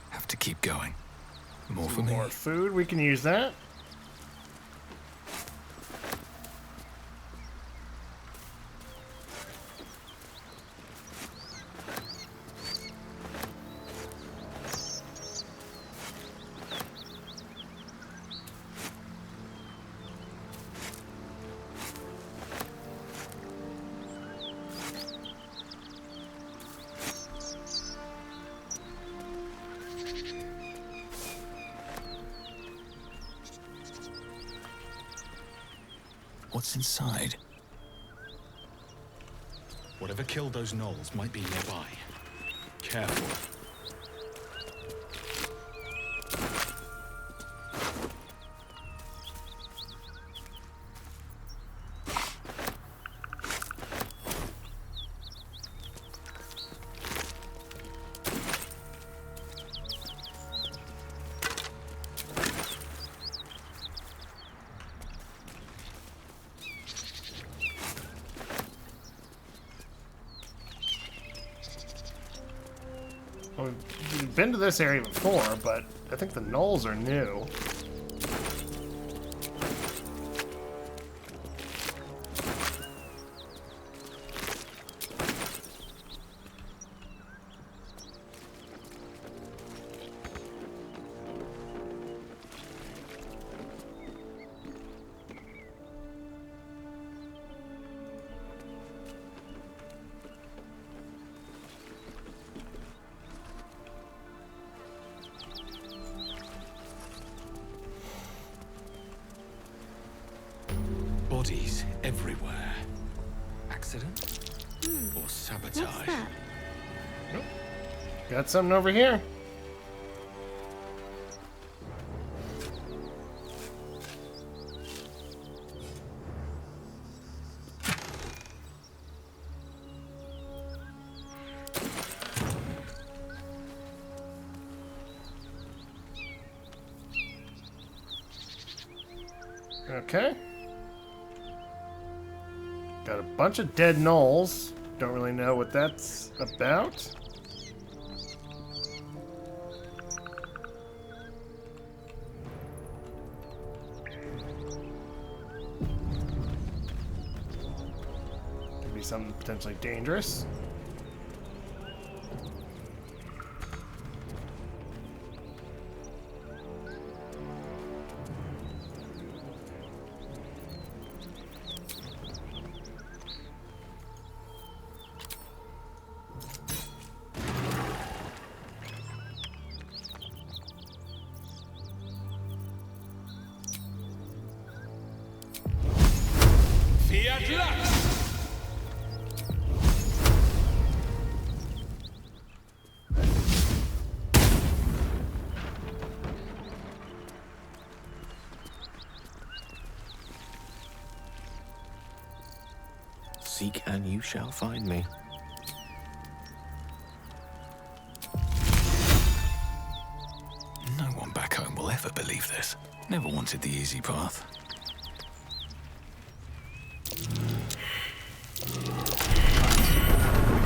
Have to keep going. More for me. More food, we can use that. What's inside? Whatever killed those gnolls might be nearby. Careful. We've been to this area before, but I think the gnolls are new. Bodies everywhere. Accident? Or sabotage? What's that? Got something over here. Okay. Got a bunch of dead gnolls. Don't really know what that's about. Could be something potentially dangerous. Seek and you shall find me. No one back home will ever believe this. Never wanted the easy path.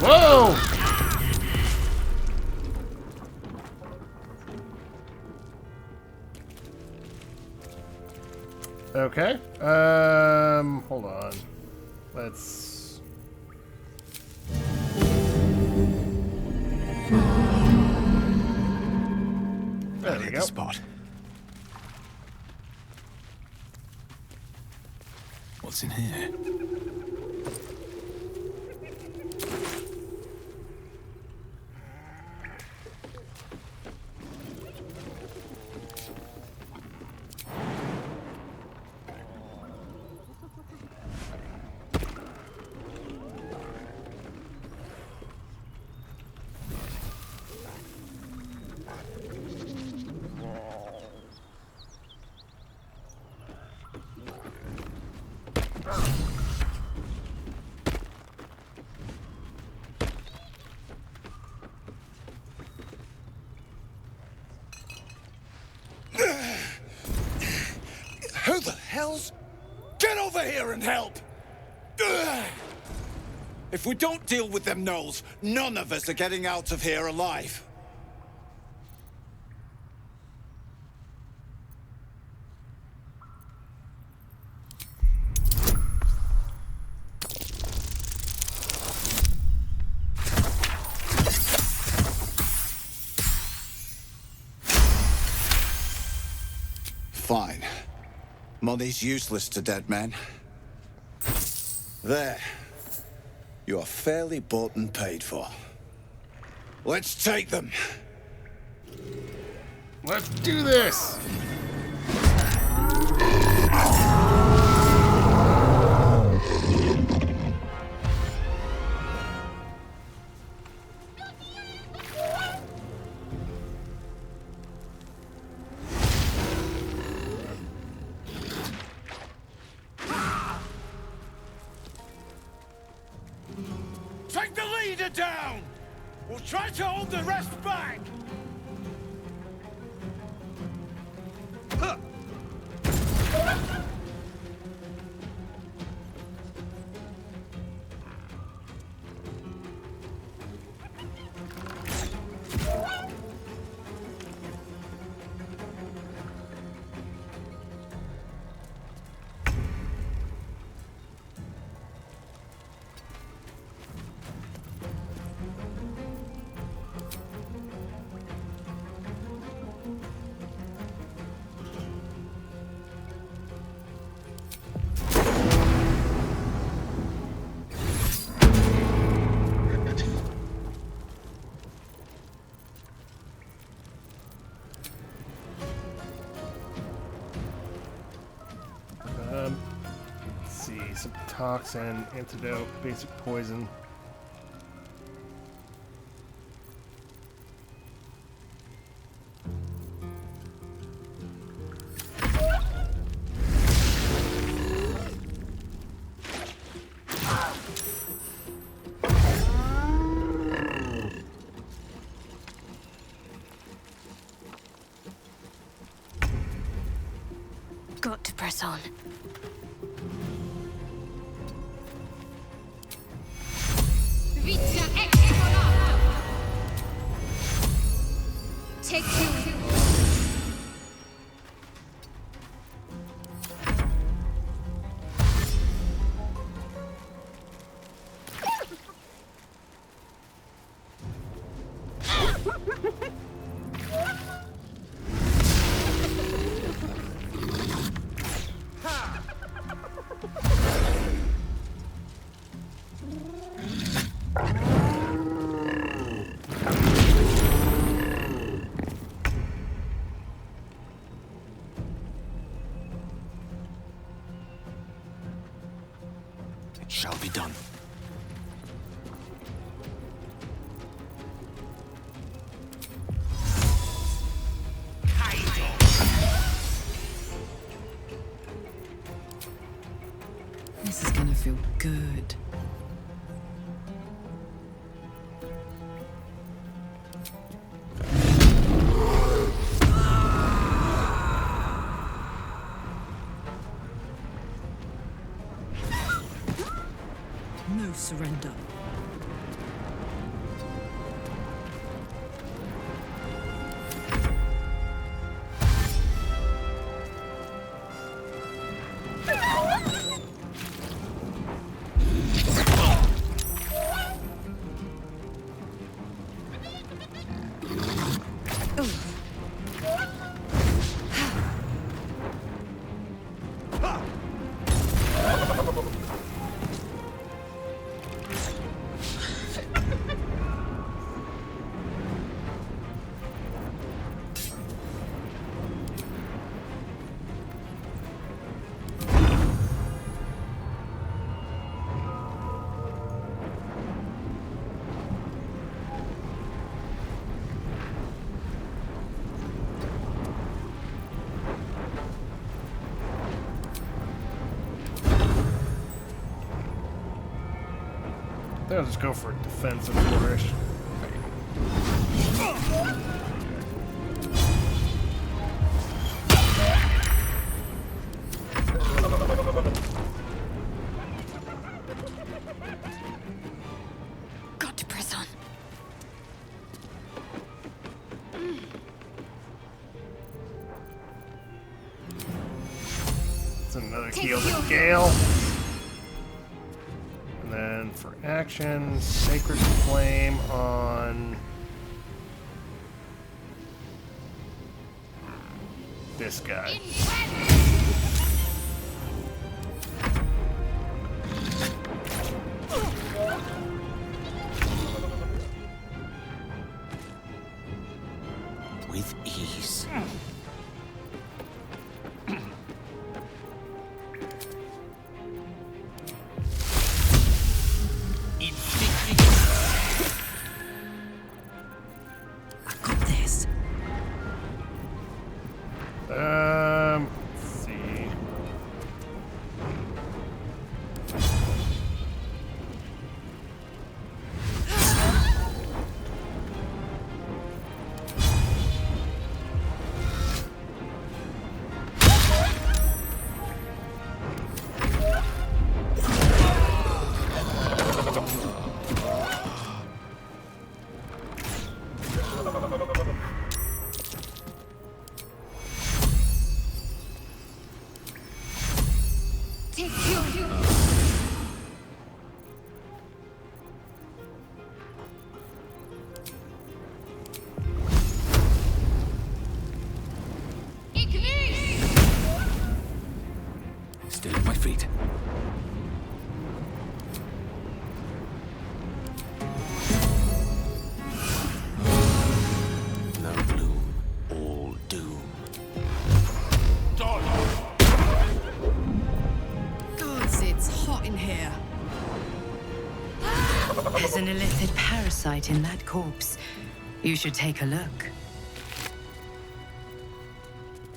Whoa! Okay. Hold on. Let's... There we go. Spot. What's in here? Who the hell's... Get over here and help! Ugh. If we don't deal with them gnolls, none of us are getting out of here alive. Fine. Money's useless to dead men. There. You are fairly bought and paid for. Let's take them. Let's do this! Take the leader down! We'll try to hold the rest back! Let's see, some toxin, antidote, basic poison. got to press on. Take two. It shall be done. This is gonna feel good. No surrender. I'll just go for a defensive flourish. Got to press on. It's another heal to Gale. And then for action, Sacred Flame on this guy. With ease. Let's see. Still at my feet. No bloom, all doom. Gods, it's hot in here. There's an illicit parasite in that corpse. You should take a look.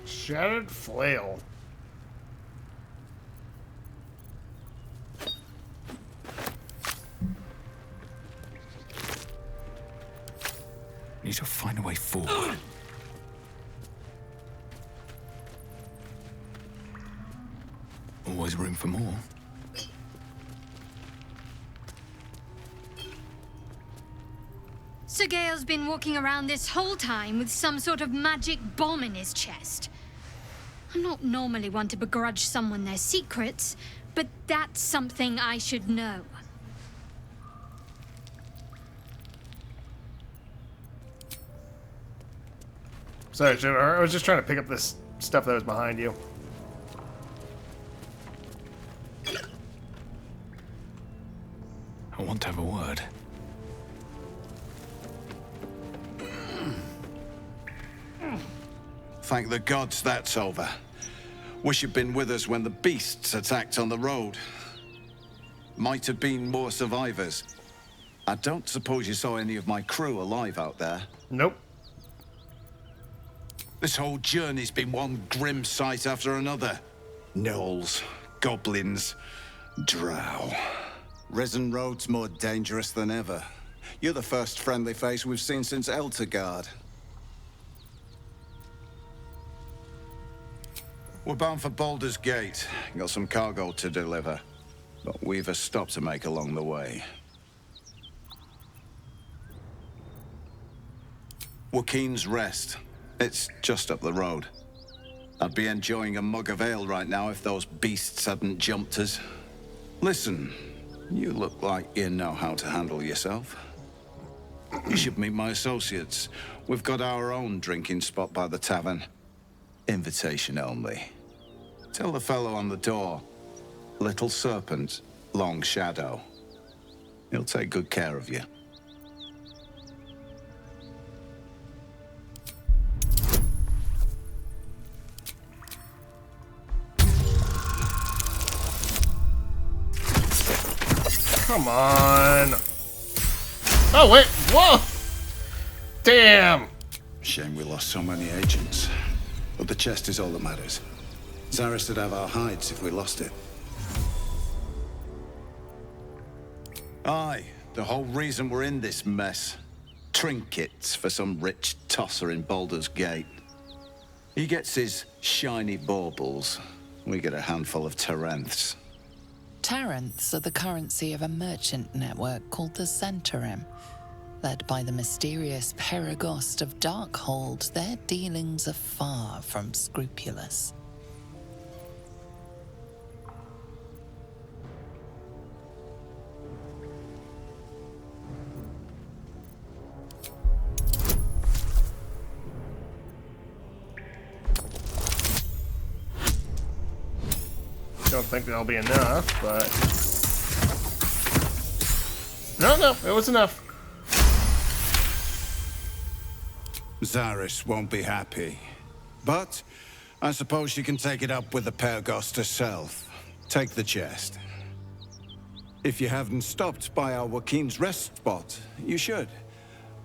Shattered Flail. Need to find a way forward. always room for more. Sir Gale's been walking around this whole time with some sort of magic bomb in his chest. I'm not normally one to begrudge someone their secrets, but that's something I should know. Sorry, I was just trying to pick up this stuff that was behind you. I want to have a word. Thank the gods that's over. Wish you'd been with us when the beasts attacked on the road. Might have been more survivors. I don't suppose you saw any of my crew alive out there? Nope. This whole journey's been one grim sight after another. Gnolls, goblins, drow. Risen Road's more dangerous than ever. You're the first friendly face we've seen since Eltergard. We're bound for Baldur's Gate. Got some cargo to deliver. But we've a stop to make along the way. Joaquin's Rest. It's just up the road. I'd be enjoying a mug of ale right now if those beasts hadn't jumped us. Listen, you look like you know how to handle yourself. You should meet my associates. We've got our own drinking spot by the tavern. Invitation only. Tell the fellow on the door. Little Serpent, Long Shadow. He'll take good care of you. Come on. Oh, wait. Whoa. Damn. Shame we lost so many agents. But the chest is all that matters. Zaris would have our hides if we lost it. Aye, the whole reason we're in this mess. Trinkets for some rich tosser in Baldur's Gate. He gets his shiny baubles. We get a handful of Tarenths. Tarenths are the currency of a merchant network called the Centaurim. Led by the mysterious Perigost of Darkhold, their dealings are far from scrupulous. Don't think that'll be enough, but... No, it was enough. Zaris won't be happy. But I suppose she can take it up with the Perigost herself. Take the chest. If you haven't stopped by our Joaquin's Rest spot, you should.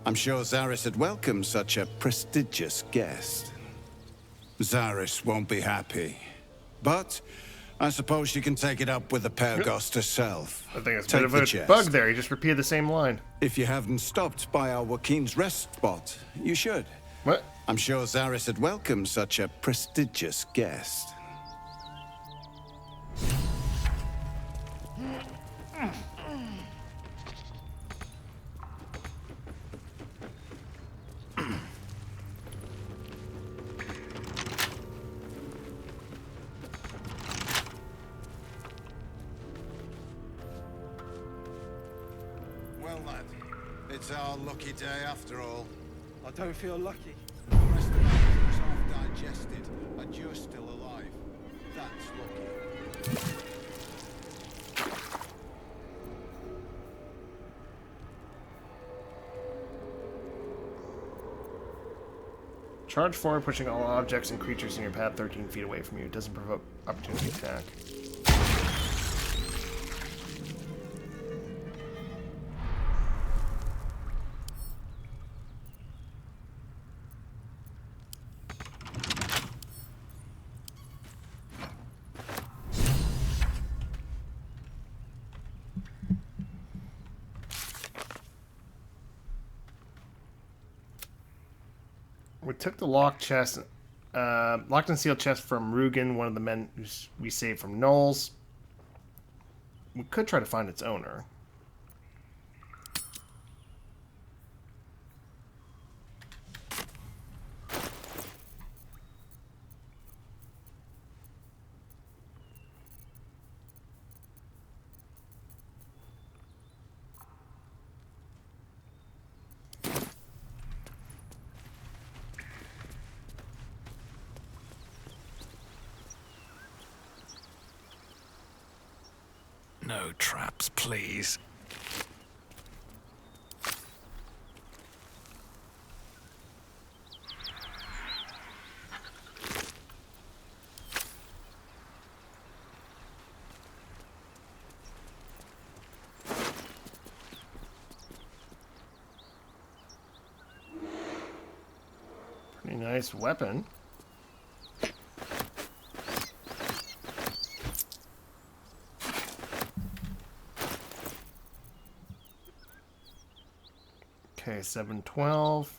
I'm sure Zaris would welcome such a prestigious guest. Zaris won't be happy. But I suppose she can take it up with the Perigost herself. I think it's a bit of a bug there. He just repeated the same line. If you haven't stopped by our Joaquin's Rest spot, you should. What? I'm sure Zaris would welcome such a prestigious guest. Well, lad, it's our lucky day after all. I don't feel lucky. The rest of us half digested, and you're still alive. That's lucky. Charge forward, pushing all objects and creatures in your path 13 feet away from you. It doesn't provoke opportunity attack. We took the locked chest Locked and sealed chest from Rugen, one of the men we saved from Knowles. We could try to find its owner. No traps, please. Pretty nice weapon. Okay, 712.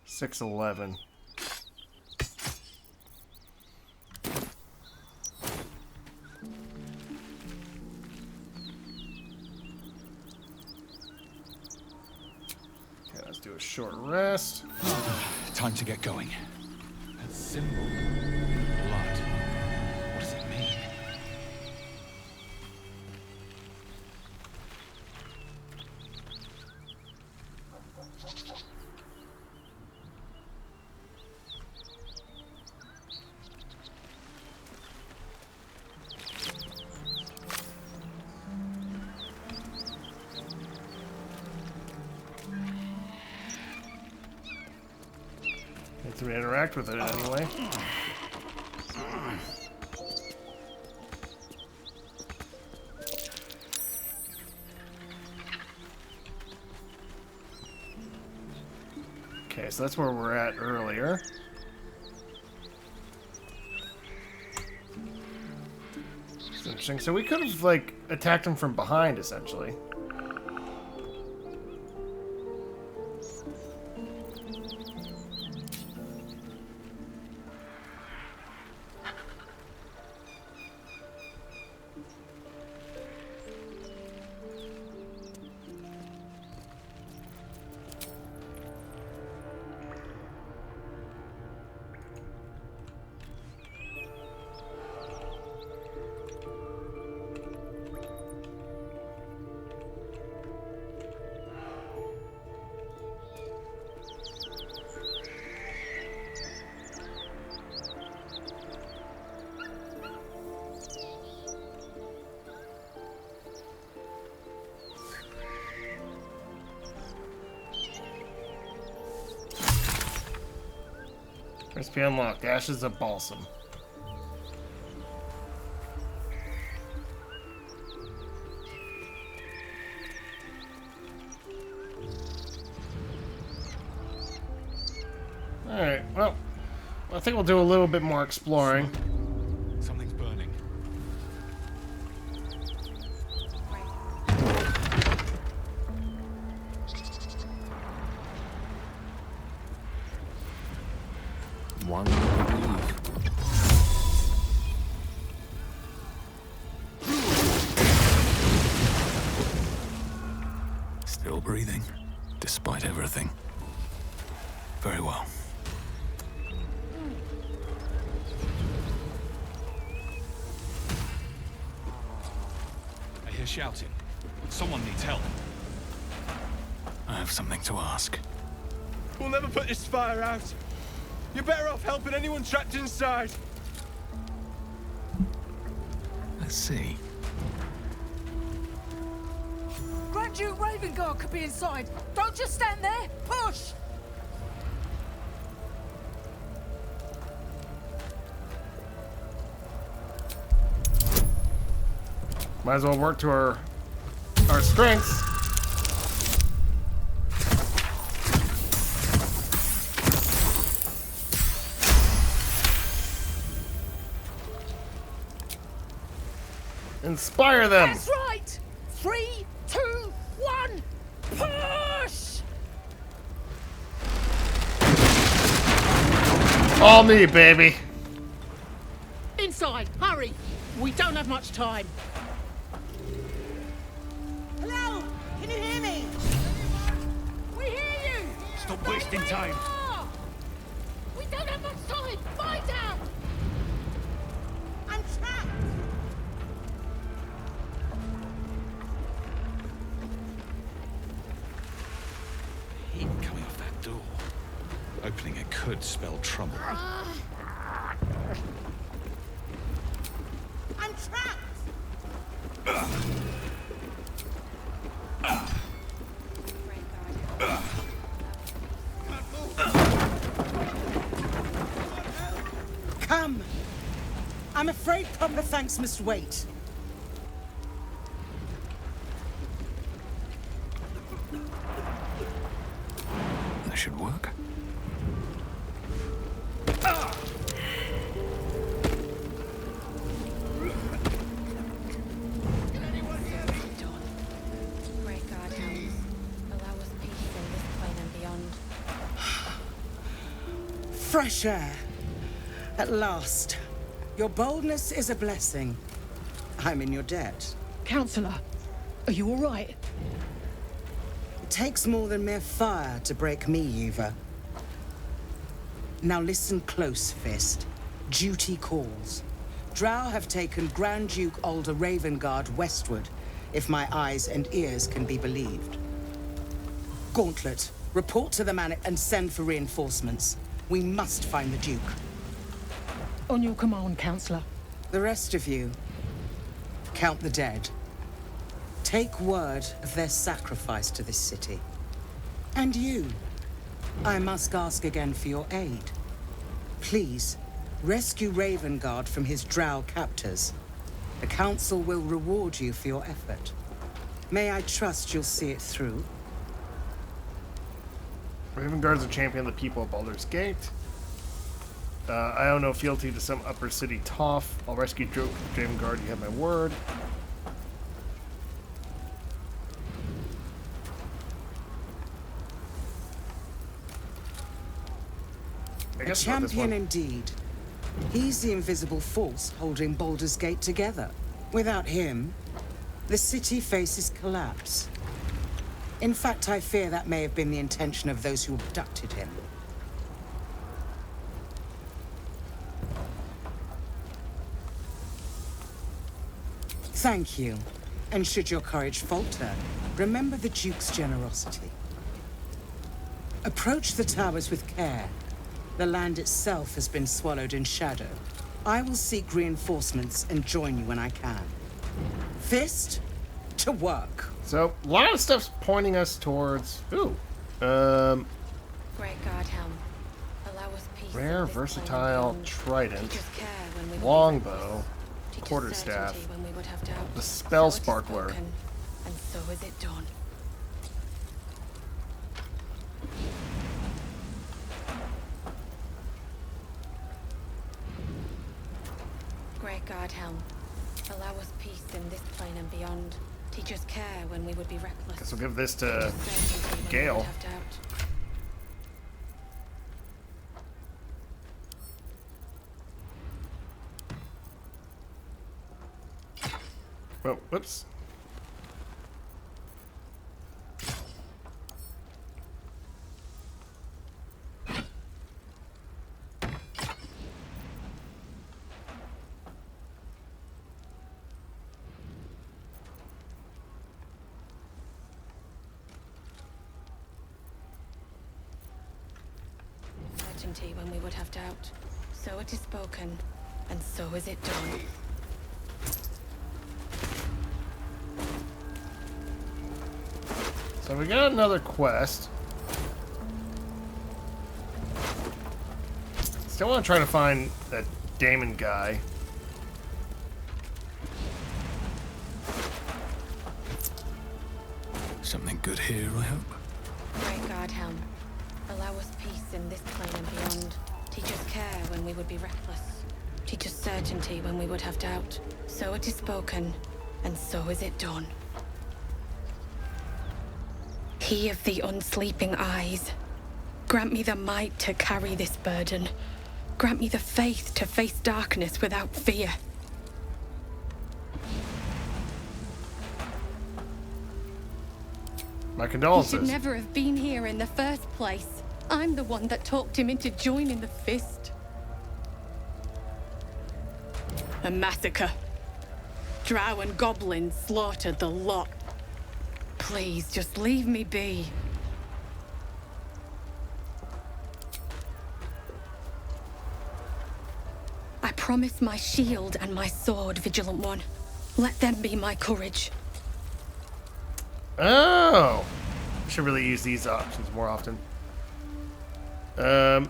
$611. Okay, let's do a short rest. Time to get going. That symbol. Blood. What does it mean? To interact with it anyway. Okay, so that's where we're at earlier. It's interesting. So we could have like attacked him from behind, essentially. Recipe unlocked. Ashes of Balsam. Alright, well, I think we'll do a little bit more exploring. Something's burning. One would believe. Still breathing, despite everything. Very well. I hear shouting. Someone needs help. I have something to ask. We'll never put this fire out. You're better off helping anyone trapped inside. Let's see. Grand Duke Ravengard could be inside. Don't just stand there. Push! Might as well work to our strengths. Inspire them! That's right! 3, 2, 1, push! All me, baby. Inside, hurry! We don't have much time. Hello? Can you hear me? We hear you! Stop wasting time. We don't have much time! Find out! I'm trapped! Heat coming off that door. Opening it could spell trouble. I'm trapped! Come! I'm afraid proper thanks must wait. That should work. Great God, help. Allow us peace in this plane and beyond. Fresh air. At last. Your boldness is a blessing. I'm in your debt. Counselor, are you all right? It takes more than mere fire to break me, Yuva. Now listen close, Fist. Duty calls. Drow have taken Grand Duke Alder Ravengard westward, if my eyes and ears can be believed. Gauntlet, report to the man and send for reinforcements. We must find the Duke. On your command, Counselor. The rest of you, count the dead. Take word of their sacrifice to this city. And you, I must ask again for your aid. Please, rescue Ravengard from his drow captors. The Council will reward you for your effort. May I trust you'll see it through? Ravengard's a champion of the people of Baldur's Gate. I owe no fealty to some upper city toff. I'll rescue Ravengard, you have my word. A champion indeed. He's the invisible force holding Baldur's Gate together. Without him, the city faces collapse. In fact, I fear that may have been the intention of those who abducted him. Thank you. And should your courage falter, remember the Duke's generosity. Approach the towers with care. The land itself has been swallowed in shadow. I will seek reinforcements and join you when I can. Fist, to work. So, a lot of stuff's pointing us towards... Ooh. Great God, helm. Allow us peace. Rare, versatile, trident, longbow, quarterstaff, the spell sparkler. And so is it done. Great God, helm. Allow us peace in this plane and beyond. Teach us care when we would be reckless. Guess we'll give this to Gale. Oh, whoops. Certainty when we would have doubt. So it is spoken, and so is it done. So we got another quest. Still want to try to find that Damon guy. Something good here, I hope. Great God, helm. Allow us peace in this plane and beyond. Teach us care when we would be reckless. Teach us certainty when we would have doubt. So it is spoken, and so is it done. He of the unsleeping eyes, grant me the might to carry this burden. Grant me the faith to face darkness without fear. My He condolences. should never have been here in the first place. I'm the one that talked him into joining the Fist. A massacre. Drow and goblins slaughtered the lot. Please, just leave me be. I promise my shield and my sword, Vigilant One. Let them be my courage. Oh! Should really use these options more often. I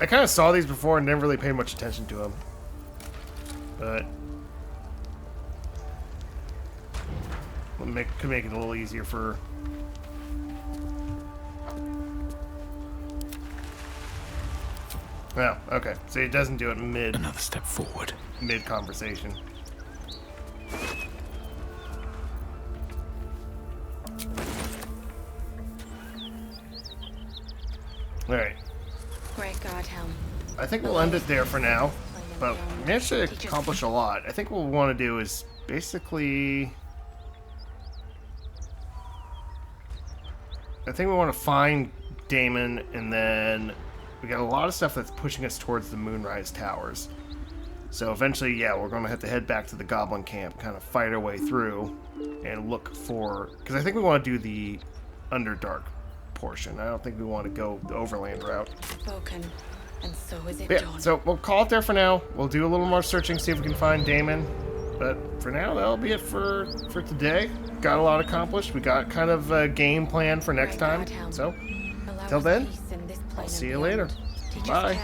kind of saw these before and never really paid much attention to them. But could make it a little easier for... Oh, okay. So it doesn't do it mid... Another step forward. Mid-conversation. Alright. Great Godhelm. I think we'll end it there for now. But we managed to accomplish a lot. I think what we want to do is basically... I think we want to find Damon, and then we got a lot of stuff that's pushing us towards the Moonrise Towers. So eventually, yeah, we're going to have to head back to the Goblin Camp, kind of fight our way through, and look for... Because I think we want to do the Underdark portion. I don't think we want to go the Overland route. Spoken, and so is it Yeah, done. so we'll call it there for now. We'll do a little more searching, see if we can find Damon. But for now, that'll be it for today. Got a lot accomplished. We got kind of a game plan for next time. So, till then, I'll see you later. Bye.